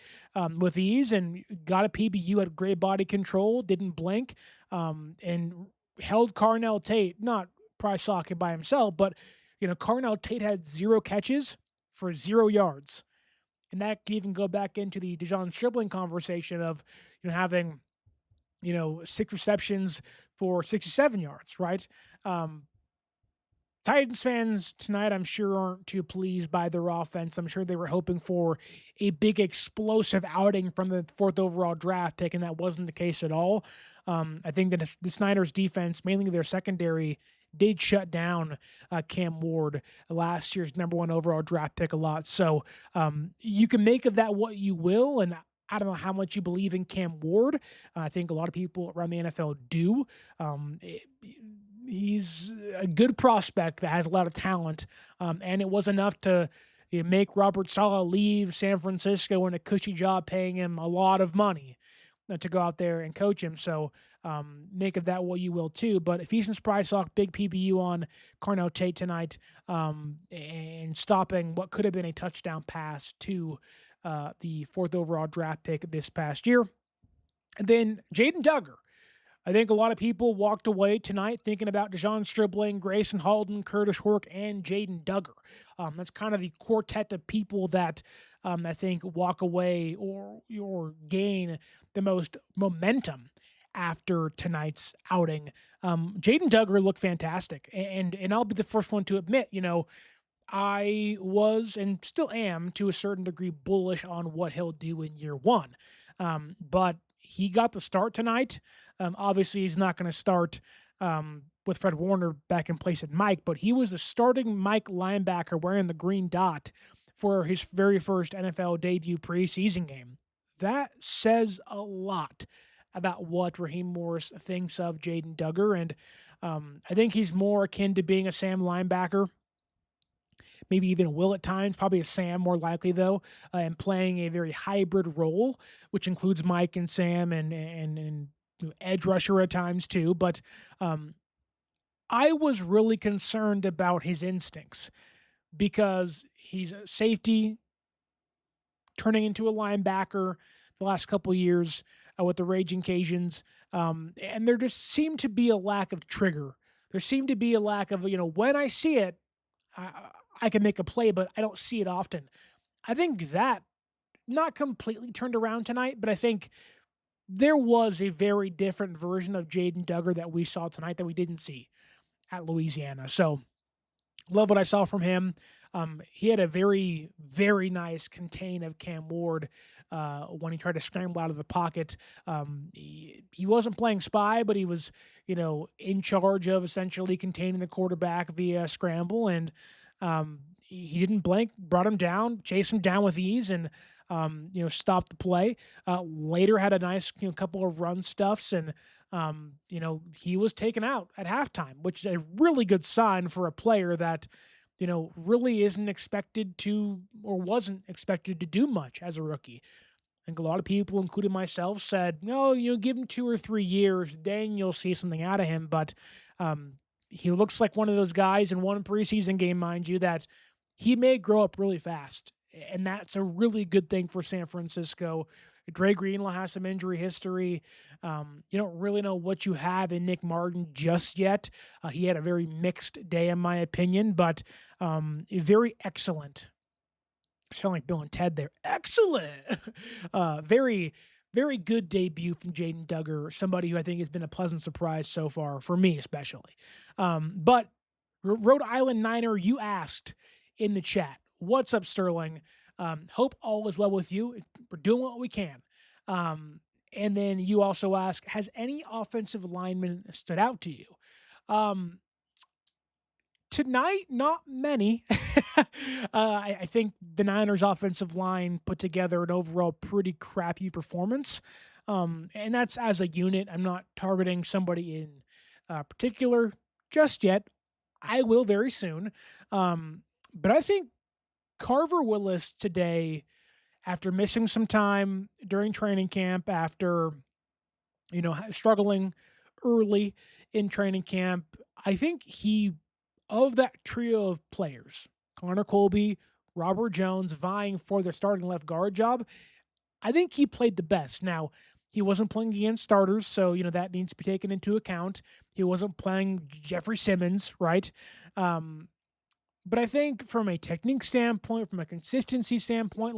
with ease and got a PBU, had great body control, didn't blink, and held Carnell Tate, not Prysock by himself, but Carnell Tate had 0 catches for 0 yards. And that can even go back into the De'Zhaun Stribling conversation of, having, 6 receptions for 67 yards, right? Titans fans tonight, I'm sure, aren't too pleased by their offense. I'm sure they were hoping for a big explosive outing from the 4th overall draft pick, and that wasn't the case at all. I think that the Niners defense, mainly their secondary, did shut down Cam Ward, last year's number 1 overall draft pick, a lot. So you can make of that what you will, and I don't know how much you believe in Cam Ward. I think a lot of people around the NFL do. He's a good prospect that has a lot of talent, and it was enough to make Robert Saleh leave San Francisco in a cushy job, paying him a lot of money to go out there and coach him. So make of that what you will too. But Ephesians Prysock, big PBU on Carnell Tate tonight, and stopping what could have been a touchdown pass to the 4th overall draft pick this past year. And then Jaden Duggar. I think a lot of people walked away tonight thinking about De'Zhaun Stribling, Grayson Halden, Kurtis Rourke, and Jaden Duggar. That's kind of the quartet of people that I think walk away or gain the most momentum after tonight's outing. Jaden Duggar looked fantastic, and I'll be the first one to admit, I was and still am to a certain degree bullish on what he'll do in year one. But he got the start tonight. Obviously, he's not going to start with Fred Warner back in place at Mike, but he was the starting Mike linebacker wearing the green dot for his very first NFL debut preseason game. That says a lot about what Raheem Morris thinks of Jaden Duggar, and I think he's more akin to being a Sam linebacker, maybe even a Will at times, probably a Sam more likely though, and playing a very hybrid role, which includes Mike and Sam and edge rusher at times too. But I was really concerned about his instincts because he's a safety turning into a linebacker the last couple of years with the Raging Cajuns. And there just seemed to be a lack of trigger. There seemed to be a lack of, when I see it, I can make a play, but I don't see it often. I think that not completely turned around tonight, but I think there was a very different version of Jaden Duggar that we saw tonight that we didn't see at Louisiana. So love what I saw from him. He had a very, very nice contain of Cam Ward when he tried to scramble out of the pocket. He wasn't playing spy, but he was, in charge of essentially containing the quarterback via scramble. And he didn't blink, brought him down, chased him down with ease, and stopped the play. Later had a nice couple of run stuffs, and he was taken out at halftime, which is a really good sign for a player that really isn't expected to or wasn't expected to do much as a rookie. I think a lot of people, including myself, said, no, give him 2 or 3 years, then you'll see something out of him. But he looks like one of those guys in one preseason game, mind you, that he may grow up really fast. And that's a really good thing for San Francisco. Dre Greenlaw has some injury history. You don't really know what you have in Nick Martin just yet. He had a very mixed day, in my opinion, but very excellent. I sound like Bill and Ted there. Excellent. Very, very good debut from Jaden Duggar, somebody who I think has been a pleasant surprise so far, for me especially. But Rhode Island Niner, you asked in the chat, what's up, Sterling? Hope all is well with you. We're doing what we can. And then you also ask, has any offensive lineman stood out to you? Tonight, not many. I think the Niners offensive line put together an overall pretty crappy performance. And that's as a unit. I'm not targeting somebody in particular just yet. I will very soon. But I think Carver Willis today, after missing some time during training camp, after, struggling early in training camp, I think of that trio of players, Connor Colby, Robert Jones, vying for the starting left guard job, I think he played the best. Now, he wasn't playing against starters, so, that needs to be taken into account. He wasn't playing Jeffrey Simmons, right? But I think from a technique standpoint, from a consistency standpoint,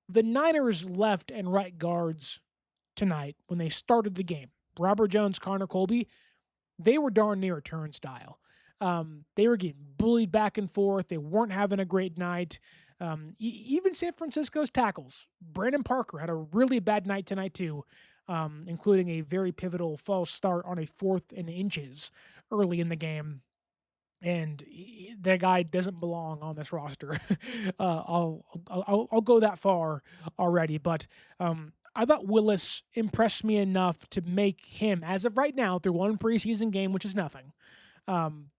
the Niners left and right guards tonight when they started the game, Robert Jones, Connor Colby, they were darn near a turnstile. They were getting bullied back and forth. They weren't having a great night. Even San Francisco's tackles, Brandon Parker had a really bad night tonight too, including a very pivotal false start on a 4th and inches early in the game. and that guy doesn't belong on this roster. I'll go that far already, but I thought Willis impressed me enough to make him, as of right now, through one preseason game, which is nothing, um,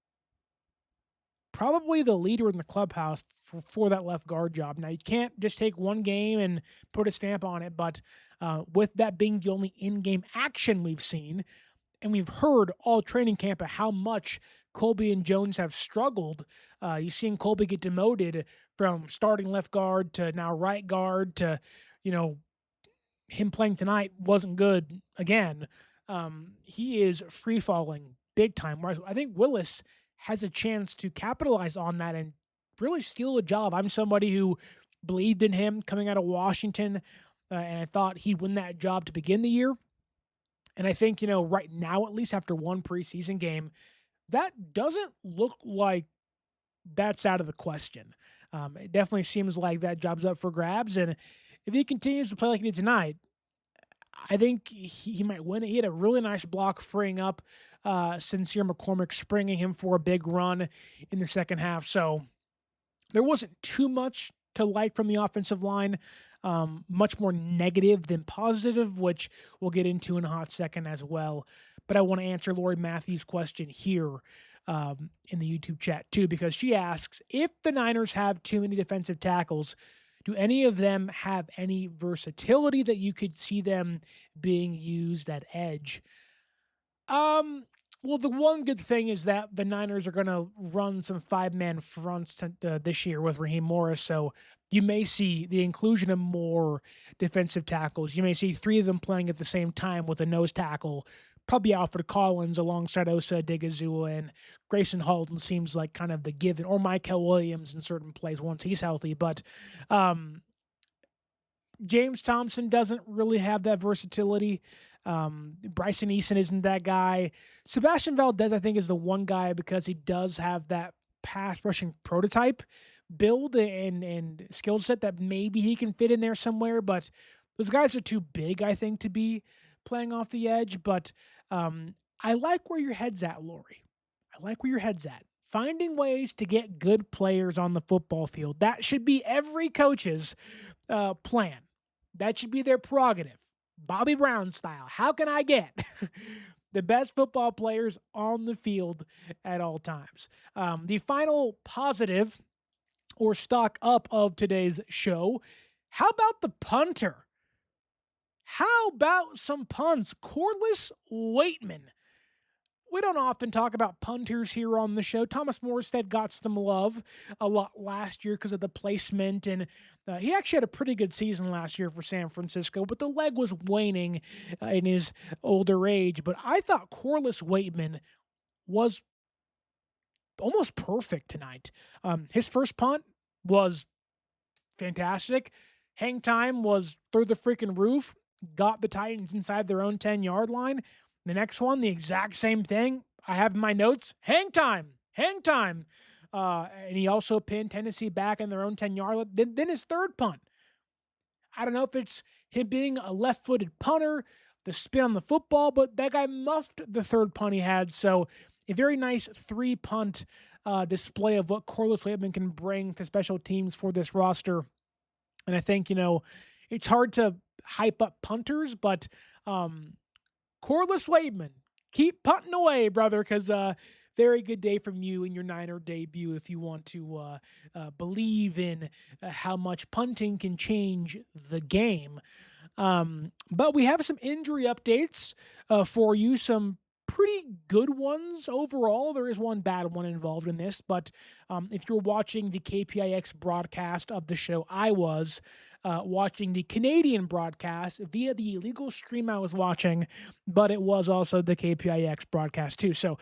probably the leader in the clubhouse for that left guard job. Now, you can't just take one game and put a stamp on it, but with that being the only in-game action we've seen, and we've heard all training camp of how much Colby and Jones have struggled. You've seen Colby get demoted from starting left guard to now right guard to, him playing tonight wasn't good again. He is free falling big time. Whereas I think Willis has a chance to capitalize on that and really steal a job. I'm somebody who believed in him coming out of Washington, and I thought he'd win that job to begin the year. And I think, right now, at least after one preseason game, that doesn't look like that's out of the question. It definitely seems like that job's up for grabs. And if he continues to play like he did tonight, I think he might win it. He had a really nice block freeing up Sincere McCormick, springing him for a big run in the second half. So there wasn't too much to like from the offensive line. Much more negative than positive, which we'll get into in a hot second as well. But I want to answer Lori Matthews' question here in the YouTube chat too, because she asks, if the Niners have too many defensive tackles, do any of them have any versatility that you could see them being used at edge? Well, the one good thing is that the Niners are going to run some five-man fronts this year with Raheem Morris, so you may see the inclusion of more defensive tackles. You may see three of them playing at the same time with a nose tackle, probably Alfred Collins alongside Osa Odigizua, and Grayson Halton seems like kind of the given, or Michael Williams in certain plays once he's healthy. But James Thompson doesn't really have that versatility. Bryson Eason isn't that guy. Sebastian Valdez, I think, is the one guy because he does have that pass rushing prototype build and skill set that maybe he can fit in there somewhere. But those guys are too big, I think, to be playing off the edge. But I like where your head's at, Lori. I like where your head's at. Finding ways to get good players on the football field. That should be every coach's plan. That should be their prerogative. Bobby Brown style. How can I get the best football players on the field at all times? The final positive or stock up of today's show. How about the punter? How about some punts? Kurtis Rourke. We don't often talk about punters here on the show. Thomas Morstead got some love a lot last year because of the placement, and he actually had a pretty good season last year for San Francisco, but the leg was waning in his older age. But I thought Kurtis Rourke was almost perfect tonight. His first punt was fantastic. Hang time was through the freaking roof, got the Titans inside their own 10-yard line. The next one, the exact same thing. I have in my notes, hang time. And he also pinned Tennessee back in their own 10-yard line. Then his third punt. I don't know if it's him being a left-footed punter, the spin on the football, but that guy muffed the third punt he had. So a very nice three-punt display of what Kurtis Rourke can bring to special teams for this roster. And I think, it's hard to hype up punters, but Kurtis Rourke, keep punting away, brother, because very good day from you in your Niner debut if you want to believe in how much punting can change the game. But we have some injury updates for you, some pretty good ones overall. There is one bad one involved in this, but if you're watching the KPIX broadcast of the show, I was watching the Canadian broadcast via the illegal stream I was watching, but it was also the KPIX broadcast too. So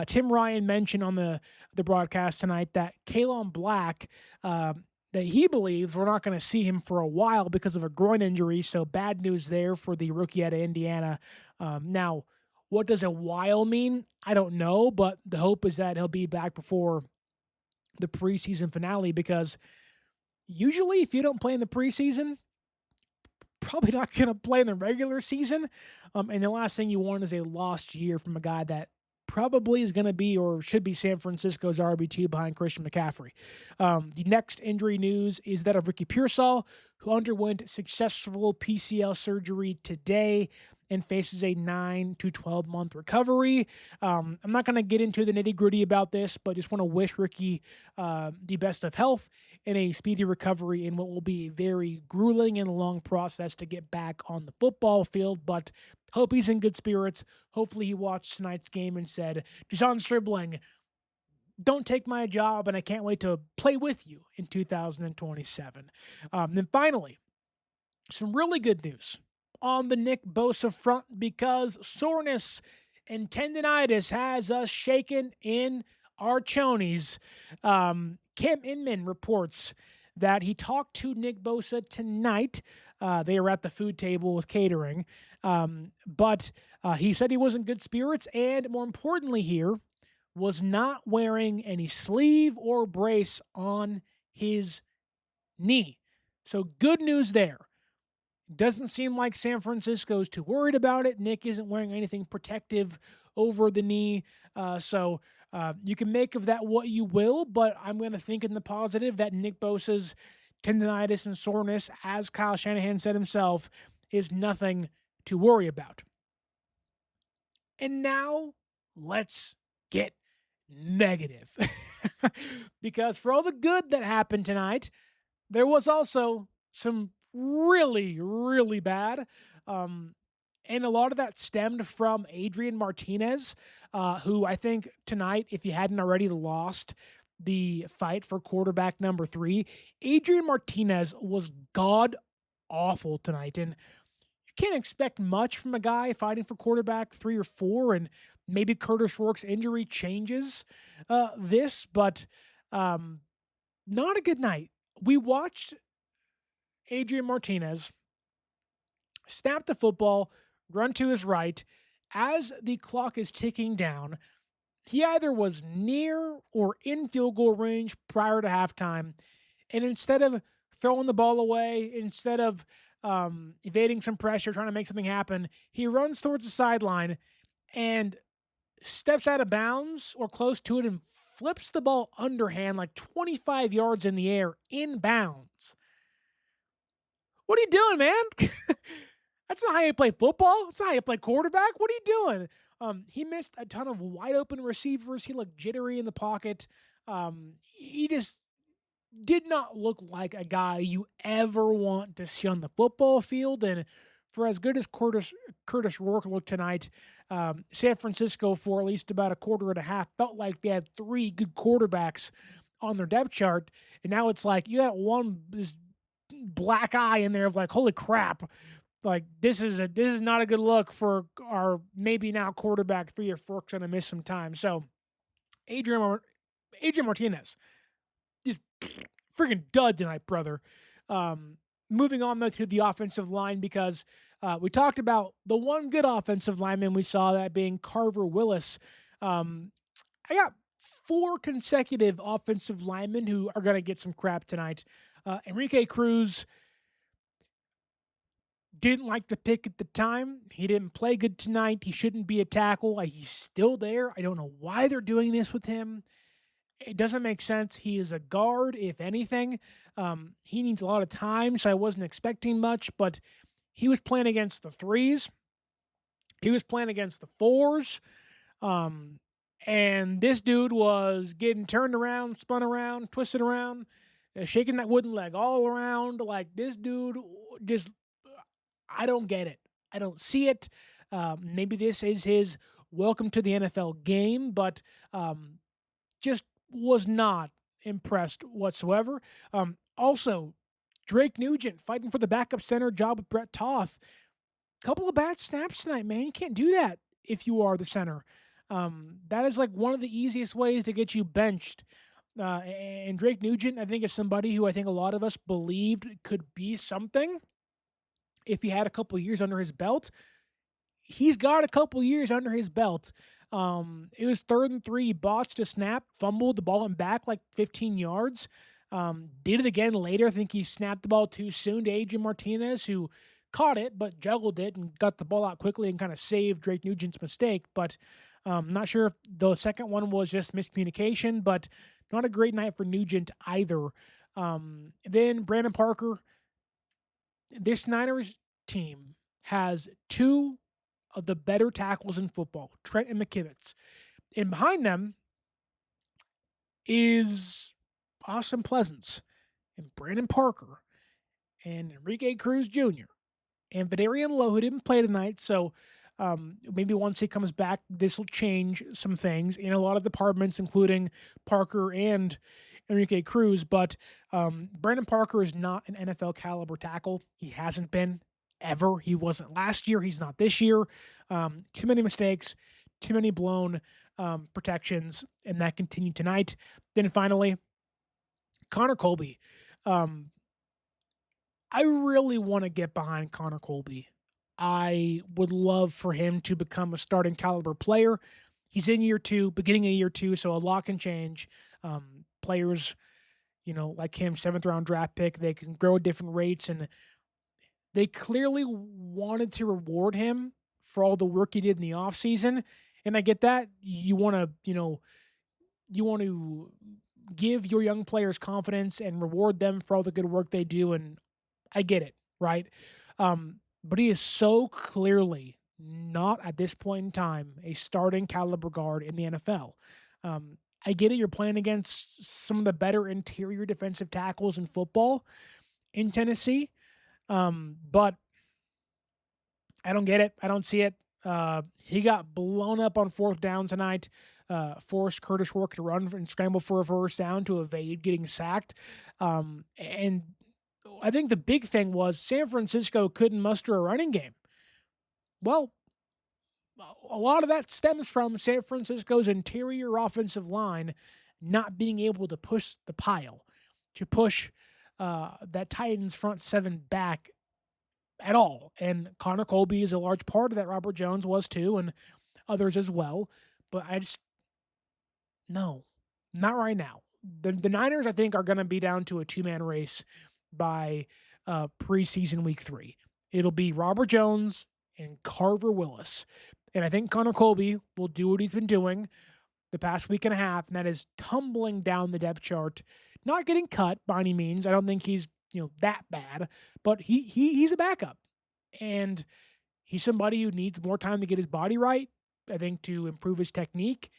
Tim Ryan mentioned on the broadcast tonight that Kalon Black, that he believes we're not going to see him for a while because of a groin injury. So bad news there for the rookie out of Indiana. Now, what does a while mean? I don't know, but the hope is that he'll be back before the preseason finale, because usually if you don't play in the preseason, probably not going to play in the regular season. And the last thing you want is a lost year from a guy that probably is going to be or should be San Francisco's RB2 behind Christian McCaffrey. The next injury news is that of Ricky Pearsall, who underwent successful PCL surgery today and faces a 9 to 12-month recovery. I'm not going to get into the nitty-gritty about this, but just want to wish Ricky the best of health and a speedy recovery in what will be a very grueling and long process to get back on the football field, but hope he's in good spirits. Hopefully he watched tonight's game and said, De'Zhaun Stribling, don't take my job, and I can't wait to play with you in 2027. Then finally, some really good news on the Nick Bosa front, because soreness and tendinitis has us shaken in our chonies. Kim Inman reports that he talked to Nick Bosa tonight. They were at the food table with catering. But he said he was in good spirits, and more importantly here, was not wearing any sleeve or brace on his knee. So good news there. Doesn't seem like San Francisco's too worried about it. Nick isn't wearing anything protective over the knee. So you can make of that what you will, but I'm going to think in the positive that Nick Bosa's tendinitis and soreness, as Kyle Shanahan said himself, is nothing to worry about. And now let's get negative. Because for all the good that happened tonight, there was also some really, really bad. And a lot of that stemmed from Adrian Martinez, who I think tonight, if you hadn't already lost the fight for quarterback number 3, Adrian Martinez was god-awful tonight. And you can't expect much from a guy fighting for quarterback 3 or 4, and maybe Kurtis Rourke's injury changes this, but not a good night. We watched Adrian Martinez snap the football, run to his right. As the clock is ticking down, he either was near or in field goal range prior to halftime, and instead of throwing the ball away, instead of evading some pressure, trying to make something happen, he runs towards the sideline and steps out of bounds or close to it and flips the ball underhand like 25 yards in the air in bounds. What are you doing, man? That's not how you play football. That's not how you play quarterback. What are you doing? He missed a ton of wide open receivers. He looked jittery in the pocket. He just did not look like a guy you ever want to see on the football field. And for as good as Kurtis Rourke looked tonight, San Francisco, for at least about a quarter and a half, felt like they had 3 good quarterbacks on their depth chart. And now it's like you got this black eye in there of like, holy crap. Like, this is not a good look for our maybe now quarterback 3 or 4 going to miss some time. So Adrian Martinez is freaking dud tonight, brother. Moving on though to the offensive line, because we talked about the one good offensive lineman we saw, that being Carver Willis. I got 4 consecutive offensive linemen who are going to get some crap tonight. Enrique Cruz didn't like the pick at the time. He didn't play good tonight. He shouldn't be a tackle. He's still there. I don't know why they're doing this with him. It doesn't make sense. He is a guard, if anything. He needs a lot of time, so I wasn't expecting much, but he was playing against the 3s. He was playing against the 4s. And this dude was getting turned around, spun around, twisted around, shaking that wooden leg all around. Like, this dude just, I don't get it. I don't see it. Maybe this is his welcome to the NFL game, but just was not impressed whatsoever. Also, Drake Nugent fighting for the backup center job with Brett Toth. Couple of bad snaps tonight, man. You can't do that if you are the center. That is like one of the easiest ways to get you benched. And Drake Nugent, I think, is somebody who I think a lot of us believed could be something if he had a couple years under his belt. He's got a couple years under his belt. It was 3rd and 3. He botched a snap, fumbled, the ball went back like 15 yards. Did it again later. I think he snapped the ball too soon to Adrian Martinez, who caught it but juggled it and got the ball out quickly and kind of saved Drake Nugent's mistake. But Not sure if the second one was just miscommunication, but not a great night for Nugent either. Then Brandon Parker. This Niners team has two of the better tackles in football, Trent and McKivitz. And behind them is Austin Pleasance and Brandon Parker and Enrique Cruz Jr. and Vidarian Lowe, who didn't play tonight. So maybe once he comes back, this will change some things in a lot of departments, including Parker and Enrique Cruz. But Brandon Parker is not an NFL caliber tackle. He hasn't been ever. He wasn't last year. He's not this year. Too many mistakes, too many blown protections, and that continued tonight. Then finally, Connor Colby. I really want to get behind Connor Colby. I would love for him to become a starting caliber player. He's in year two, beginning of year two, so a lot can change. Players, like him, 7th round draft pick, they can grow at different rates, and they clearly wanted to reward him for all the work he did in the offseason. And I get that. You want to give your young players confidence and reward them for all the good work they do, and I get it, right? But he is so clearly not, at this point in time, a starting caliber guard in the NFL. I get it. You're playing against some of the better interior defensive tackles in football in Tennessee. But I don't get it. I don't see it. He got blown up on 4th down tonight, forced Kurtis Rourke to run and scramble for a first down to evade getting sacked. And I think the big thing was San Francisco couldn't muster a running game. Well, a lot of that stems from San Francisco's interior offensive line not being able to push the pile, to push that Titans front seven back at all. And Connor Colby is a large part of that. Robert Jones was too, and others as well. But no, not right now. The Niners, I think, are going to be down to a 2-man race by preseason week 3. It'll be Robert Jones and Carver Willis. And I think Connor Colby will do what he's been doing the past week and a half, and that is tumbling down the depth chart, not getting cut by any means. I don't think he's that bad, but he's a backup, and he's somebody who needs more time to get his body right, I think, to improve his technique,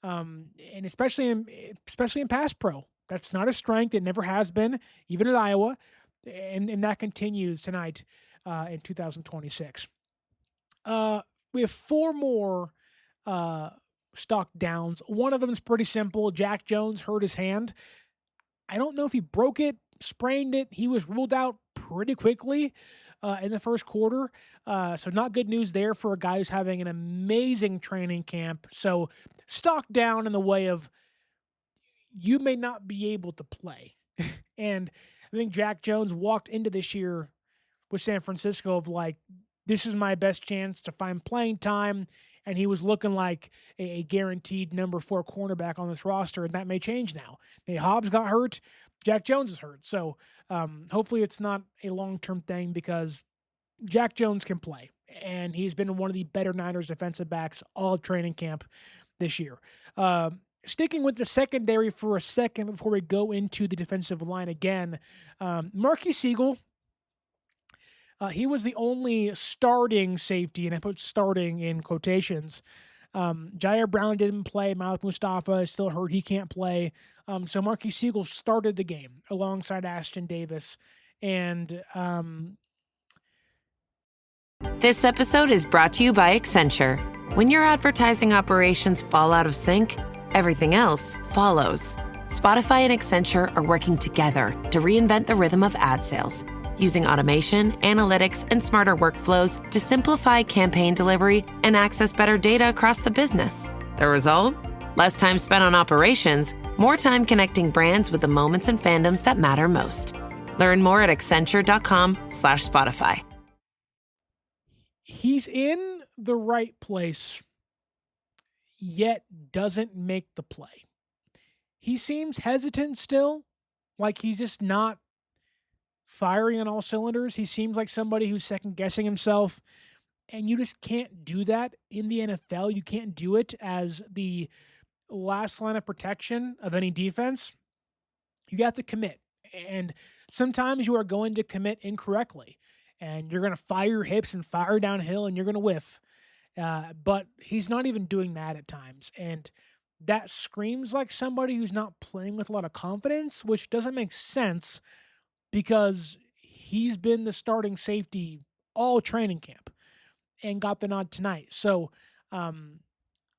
and especially in pass pro. That's not a strength. It never has been, even at Iowa, and that continues tonight in 2026. We have 4 more stock downs. One of them is pretty simple. Jack Jones hurt his hand. I don't know if he broke it, sprained it. He was ruled out pretty quickly in the first quarter. So not good news there for a guy who's having an amazing training camp. So stock down in the way of you may not be able to play. And I think Jack Jones walked into this year with San Francisco of like, this is my best chance to find playing time. And he was looking like a guaranteed number 4 cornerback on this roster, and that may change now. Hobbs got hurt. Jack Jones is hurt. So hopefully it's not a long-term thing, because Jack Jones can play, and he's been one of the better Niners defensive backs all of training camp this year. Sticking with the secondary for a second before we go into the defensive line again, Marquis Siegel, he was the only starting safety, and I put starting in quotations. Jair Brown didn't play. Malik Mustafa is still hurt. He can't play. So Marquis Siegel started the game alongside Ashton Davis. And This episode is brought to you by Accenture. When your advertising operations fall out of sync, everything else follows. Spotify and Accenture are working together to reinvent the rhythm of ad sales, using automation, analytics, and smarter workflows to simplify campaign delivery and access better data across the business. The result? Less time spent on operations, more time connecting brands with the moments and fandoms that matter most. Learn more at Accenture.com/Spotify. he's in the right place, yet doesn't make the play. He seems hesitant still, like he's just not firing on all cylinders. He seems like somebody who's second-guessing himself. And you just can't do that in the NFL. You can't do it as the last line of protection of any defense. You have to commit. And sometimes you are going to commit incorrectly. And you're going to fire your hips and fire downhill and you're going to whiff. But he's not even doing that at times. And that screams like somebody who's not playing with a lot of confidence, which doesn't make sense because he's been the starting safety all training camp and got the nod tonight. So I'm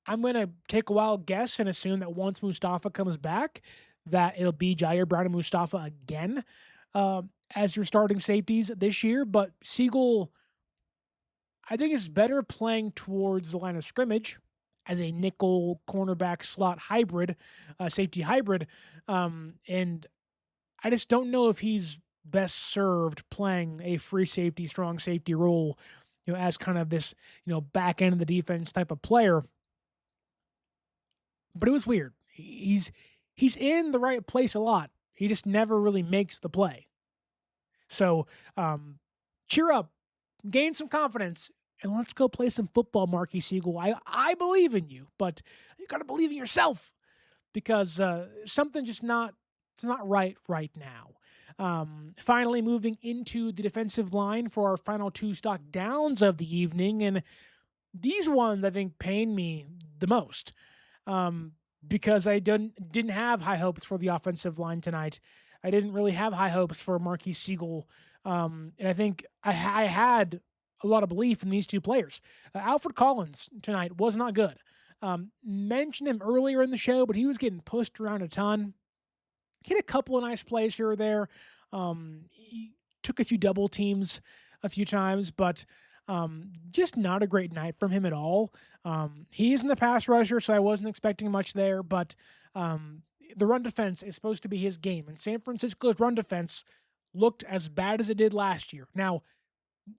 going to take a wild guess and assume that once Mustafa comes back, that it'll be Jair Brown and Mustafa again as your starting safeties this year. But Siegel, I think, is better playing towards the line of scrimmage as a nickel cornerback slot hybrid, safety hybrid. And I just don't know if he's best served playing a free safety, strong safety role, as kind of this, back end of the defense type of player. But it was weird. He's in the right place a lot. He just never really makes the play. So cheer up, gain some confidence, and let's go play some football, Marquis Siegel. I believe in you, but you got to believe in yourself because something just it's not right now. Finally, moving into the defensive line for our final two stock downs of the evening, and these ones I think pain me the most. Because I didn't have high hopes for the offensive line tonight. I didn't really have high hopes for Marquis Siegel. And I think I had a lot of belief in these two players. Alfred Collins tonight was not good. Mentioned him earlier in the show, but he was getting pushed around a ton. He had a couple of nice plays here or there. He took a few double teams a few times, but just not a great night from him at all. He isn't the pass rusher, so I wasn't expecting much there, but the run defense is supposed to be his game, and San Francisco's run defense looked as bad as it did last year. Now,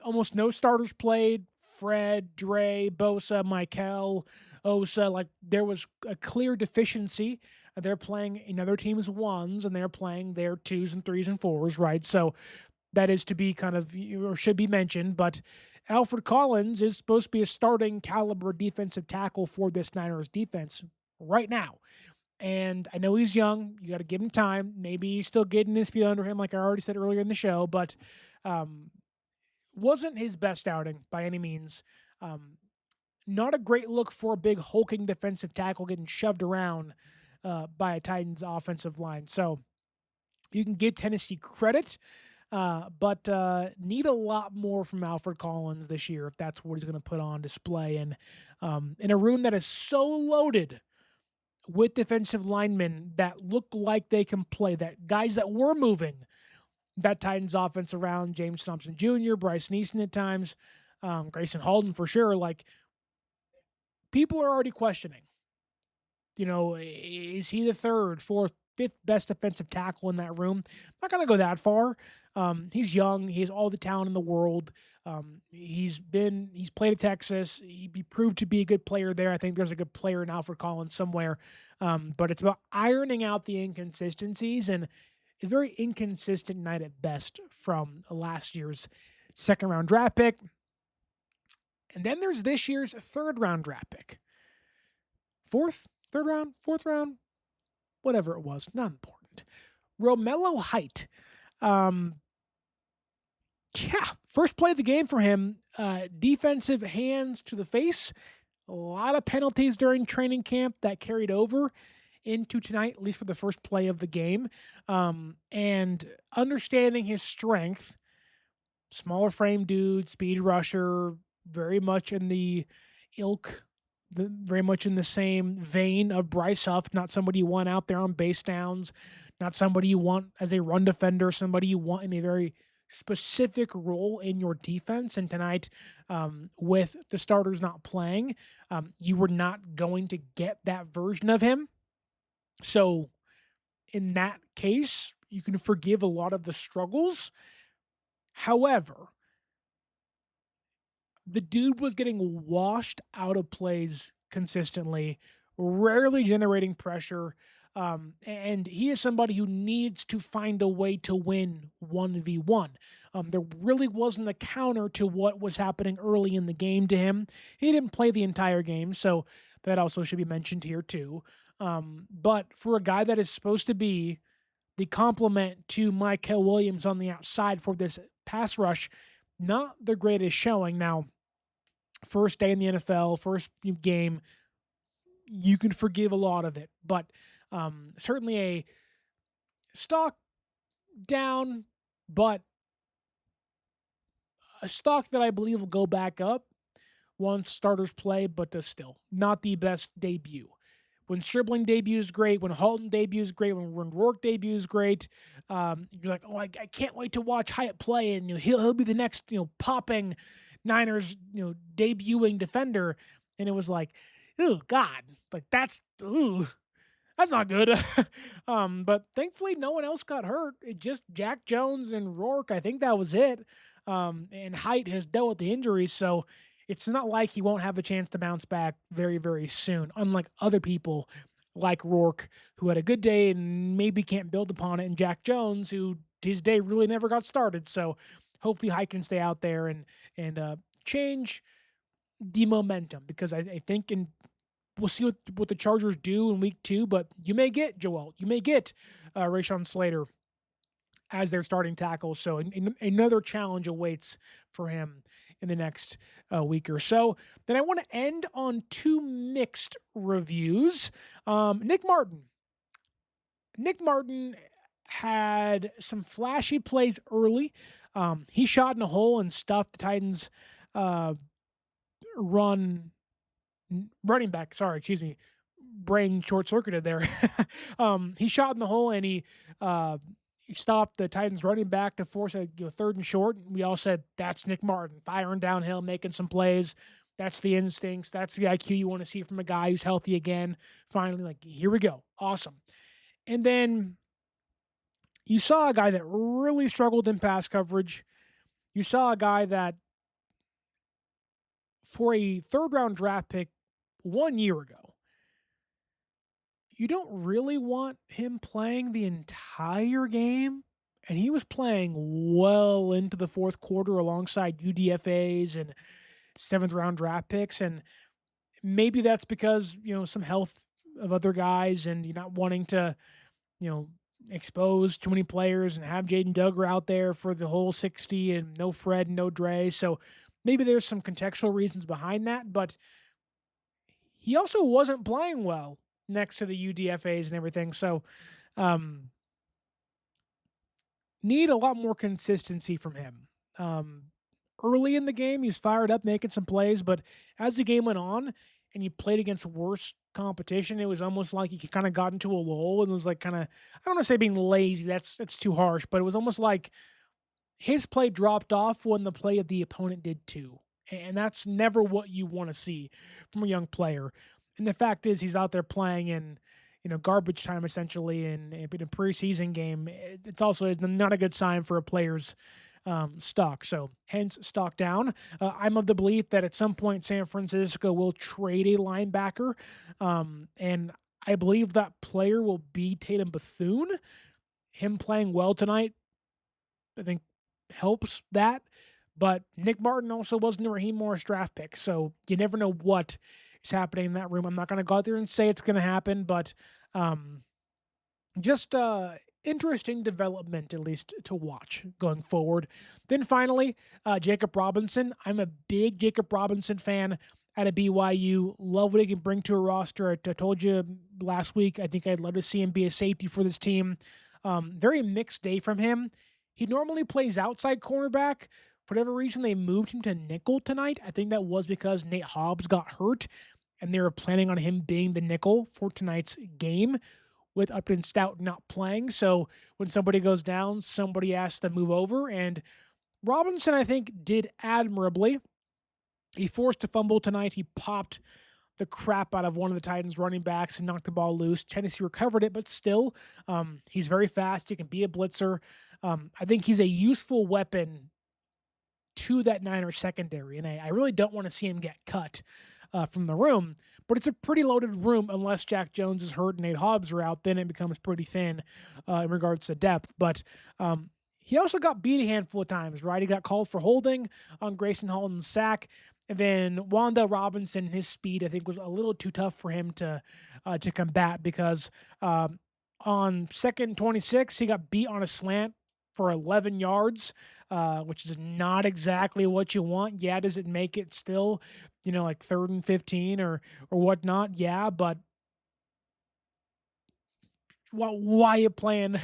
almost no starters played. Fred, Dre, Bosa, Michael, Osa, there was a clear deficiency. They're playing another team's ones, and they're playing their 2s and 3s and 4s, right? So that is to be kind of, or should be mentioned, but Alfred Collins is supposed to be a starting caliber defensive tackle for this Niners defense right now. And I know he's young. You got to give him time. Maybe he's still getting his feet under him, like I already said earlier in the show, but wasn't his best outing by any means. Not a great look for a big hulking defensive tackle getting shoved around by a Titans offensive line. So you can give Tennessee credit, but need a lot more from Alfred Collins this year if that's what he's going to put on display. And in a room that is so loaded with defensive linemen that look like they can play, that guys that were moving that Titans offense around, James Thompson Jr., Bryce Neeson at times, Grayson Halden for sure, people are already questioning, is he the third, fourth, fifth best defensive tackle in that room? Not going to go that far. He's young. He has all the talent in the world. He's played at Texas. He proved to be a good player there. I think there's a good player in Alfred Collins somewhere. But it's about ironing out the inconsistencies, and a very inconsistent night at best from last year's second-round draft pick. And then there's this year's third-round draft pick. Fourth round, whatever it was, not important. Romello Height. First play of the game for him, defensive hands to the face. A lot of penalties during training camp that carried over into tonight, at least for the first play of the game. And understanding his strength, smaller frame dude, speed rusher, very much in the ilk, very much in the same vein of Bryce Huff, not somebody you want out there on base downs, not somebody you want as a run defender, somebody you want in a very specific role in your defense. And tonight, with the starters not playing, you were not going to get that version of him. So in that case, you can forgive a lot of the struggles. However, the dude was getting washed out of plays consistently, rarely generating pressure. And he is somebody who needs to find a way to win 1v1. There really wasn't a counter to what was happening early in the game to him. He didn't play the entire game, so that also should be mentioned here too. But for a guy that is supposed to be the complement to Mykel Williams on the outside for this pass rush, not the greatest showing. Now, first day in the NFL, first game, you can forgive a lot of it, but certainly a stock down, but a stock that I believe will go back up once starters play, but still not the best debut. When Stribling debuts great, when Halton debuts great, when Rourke debuts great, you're like, oh, I can't wait to watch Hyatt play, and he'll be the next popping Niners debuting defender, and it was like, oh God, like that's not good. But thankfully no one else got hurt. It just Jack Jones and Rourke. I think that was it. And Hyatt has dealt with the injuries, so it's not like he won't have a chance to bounce back very, very soon, unlike other people like Rourke, who had a good day and maybe can't build upon it, and Jack Jones, who his day really never got started. So hopefully Hyatt can stay out there and change the momentum, because I think we'll see what the Chargers do in week 2, but you may get Rashawn Slater as their starting tackle. So another challenge awaits for him in the next week or so. Then I want to end on 2 mixed reviews. Nick Martin had some flashy plays early. He shot in a hole and stuffed the Titans running back. Brain short-circuited there. He shot in the hole and he stopped the Titans running back to force a 3rd and short. We all said, that's Nick Martin, firing downhill, making some plays. That's the instincts. That's the IQ you want to see from a guy who's healthy again. Finally, like, here we go. Awesome. And then you saw a guy that really struggled in pass coverage. You saw a guy that, for a 3rd-round draft pick 1 year ago, you don't really want him playing the entire game. And he was playing well into the 4th quarter alongside UDFAs and 7th-round draft picks. And maybe that's because, some health of other guys and you're not wanting to, expose too many players and have Jaden Duggar out there for the whole 60 and no Fred, no Dre. So maybe there's some contextual reasons behind that, but he also wasn't playing well next to the UDFAs and everything. So need a lot more consistency from him. Early in the game, he was fired up, making some plays, but as the game went on and he played against worse competition, it was almost like he kind of got into a lull and was like I don't want to say being lazy, that's too harsh, but it was almost like his play dropped off when the play of the opponent did too. And that's never what you want to see from a young player. And the fact is, he's out there playing in, garbage time essentially, in a preseason game. It's also not a good sign for a player's stock. So hence stock down. I'm of the belief that at some point San Francisco will trade a linebacker. And I believe that player will be Tatum Bethune. Him playing well tonight, I think, helps that. But Nick Martin also wasn't a Raheem Morris draft pick. So you never know what is happening in that room. I'm not going to go out there and say it's going to happen, but just interesting development, at least to watch going forward. Then finally, Jacob Robinson. I'm a big Jacob Robinson fan out of BYU. Love what he can bring to a roster. I told you last week, I think I'd love to see him be a safety for this team. Very mixed day from him. He normally plays outside cornerback. For whatever reason, they moved him to nickel tonight. I think that was because Nate Hobbs got hurt, and they were planning on him being the nickel for tonight's game, with Upton Stout not playing. So when somebody goes down, somebody has to move over. And Robinson, I think, did admirably. He forced a fumble tonight. He popped the crap out of one of the Titans running backs and knocked the ball loose. Tennessee recovered it, but still, he's very fast. He can be a blitzer. I think he's a useful weapon to that Niners secondary, and I really don't want to see him get cut from the room. but it's a pretty loaded room unless Jack Jones is hurt and Nate Hobbs are out. Then it becomes pretty thin in regards to depth. But he also got beat a handful of times, right? He got called for holding on Grayson Halton's sack. And then Wanda Robinson, his speed, I think, was a little too tough for him to combat because on second and 26, he got beat on a slant for 11 yards, which is not exactly what you want. Yeah, does it make it still, like 3rd and 15 or whatnot? Yeah, but why are you playing,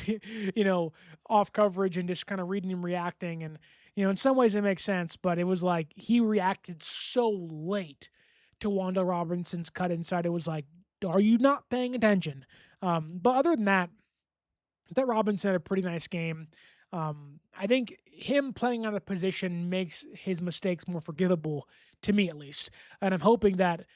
off coverage and just kind of reading him reacting? And, in some ways it makes sense, but it was like he reacted so late to Wanda Robinson's cut inside. It was like, are you not paying attention? But other than that, Robinson had a pretty nice game. I think him playing out of position makes his mistakes more forgivable, to me at least. And I'm hoping that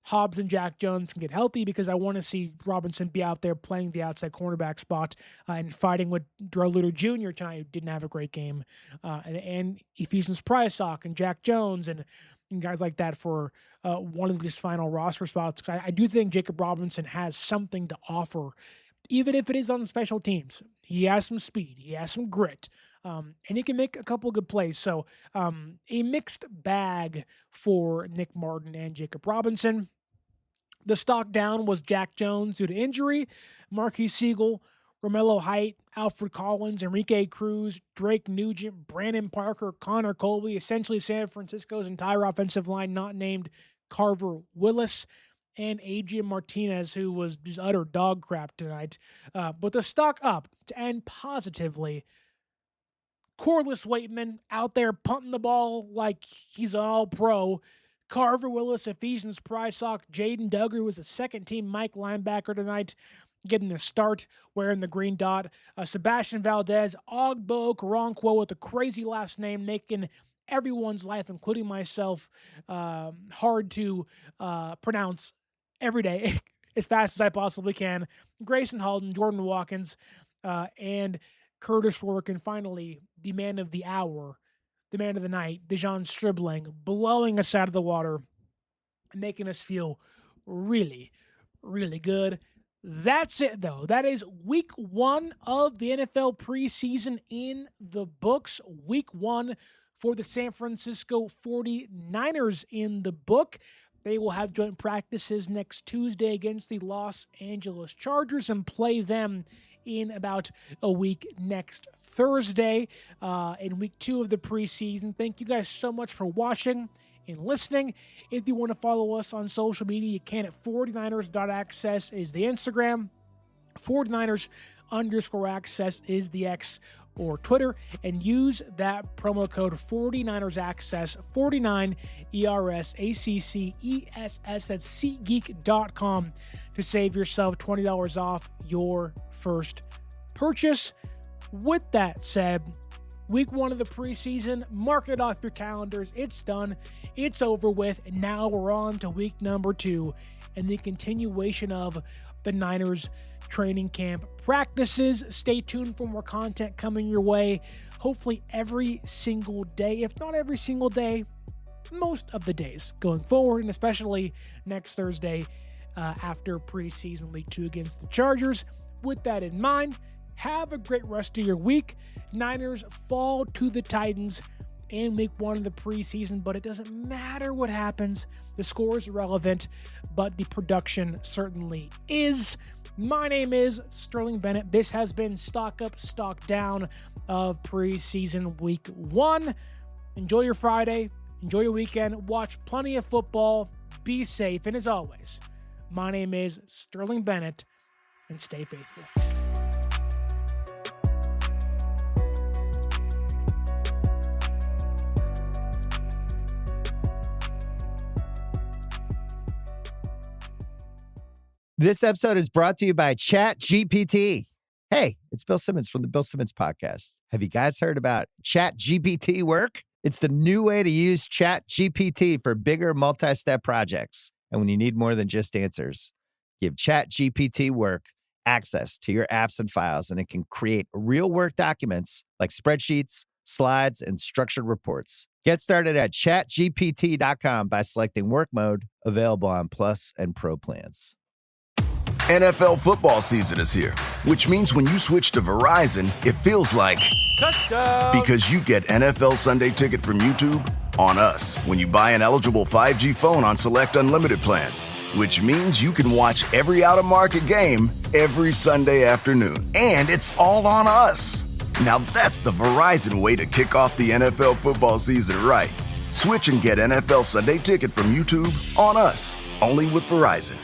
Hobbs and Jack Jones can get healthy because I want to see Robinson be out there playing the outside cornerback spot and fighting with Darrell Luter Jr. tonight, who didn't have a great game, and Ephesians Preseason and Jack Jones and guys like that for one of these final roster spots. I do think Jacob Robinson has something to offer, even if it is on the special teams. He has some speed. He has some grit. And he can make a couple good plays. So a mixed bag for Nick Martin and Jacob Robinson. The stock down was Jack Jones due to injury, Marquise Siegel, Romello Height, Alfred Collins, Enrique Cruz, Drake Nugent, Brandon Parker, Connor Colby, essentially San Francisco's entire offensive line not named Carver Willis, and Adrian Martinez, who was just utter dog crap tonight. But the stock up to end positively. Corliss Waitman out there punting the ball like he's an all-pro. Carver Willis, Ephesians Preseason, Jaden Duggar was a second-team Mike linebacker tonight, getting the start wearing the green dot. Sebastian Valdez, Ogbo Okoronkwo with a crazy last name, making everyone's life, including myself, hard to pronounce every day as fast as I possibly can. Grayson Halton, Jordan Watkins, and Kurtis Rourke, and finally, the man of the hour, the man of the night, De'Zhaun Stribling, blowing us out of the water and making us feel really, really good. That's it, though. That is week 1 of the NFL preseason in the books. Week 1 for the San Francisco 49ers in the book. They will have joint practices next Tuesday against the Los Angeles Chargers and play them in about a week next Thursday in week 2 of the preseason. Thank you guys so much for watching and listening. If you want to follow us on social media, you can at 49ers.access is the Instagram. 49ers_access is the X or Twitter, and use that promo code 49ERSAccess, 49 ERSACCESS at SeatGeek.com to save yourself $20 off your first purchase. With that said, week 1 of the preseason, mark it off your calendars. It's done. It's over with. And now we're on to week number 2 and the continuation of the Niners training camp practices. Stay tuned for more content coming your way, hopefully every single day, if not every single day, most of the days going forward, and especially next Thursday after preseason week 2 against the Chargers. With that in mind, have a great rest of your week. Niners fall to the Titans in week 1 of the preseason, but it doesn't matter what happens. The score is irrelevant, but the production certainly is. My name is Sterling Bennett. This has been Stock Up, Stock Down of preseason week 1. Enjoy your Friday. Enjoy your weekend. Watch plenty of football. Be safe. And as always, my name is Sterling Bennett, and stay faithful. This episode is brought to you by ChatGPT. Hey, it's Bill Simmons from the Bill Simmons Podcast. Have you guys heard about ChatGPT work? It's the new way to use ChatGPT for bigger multi-step projects. And when you need more than just answers, give ChatGPT work access to your apps and files, and it can create real work documents like spreadsheets, slides, and structured reports. Get started at chatgpt.com by selecting work mode, available on Plus and Pro plans. NFL football season is here, which means when you switch to Verizon, it feels like touchdown. Because you get NFL Sunday Ticket from YouTube on us when you buy an eligible 5G phone on select unlimited plans, which means you can watch every out-of-market game every Sunday afternoon. And it's all on us. Now that's the Verizon way to kick off the NFL football season right. Switch and get NFL Sunday Ticket from YouTube on us, only with Verizon.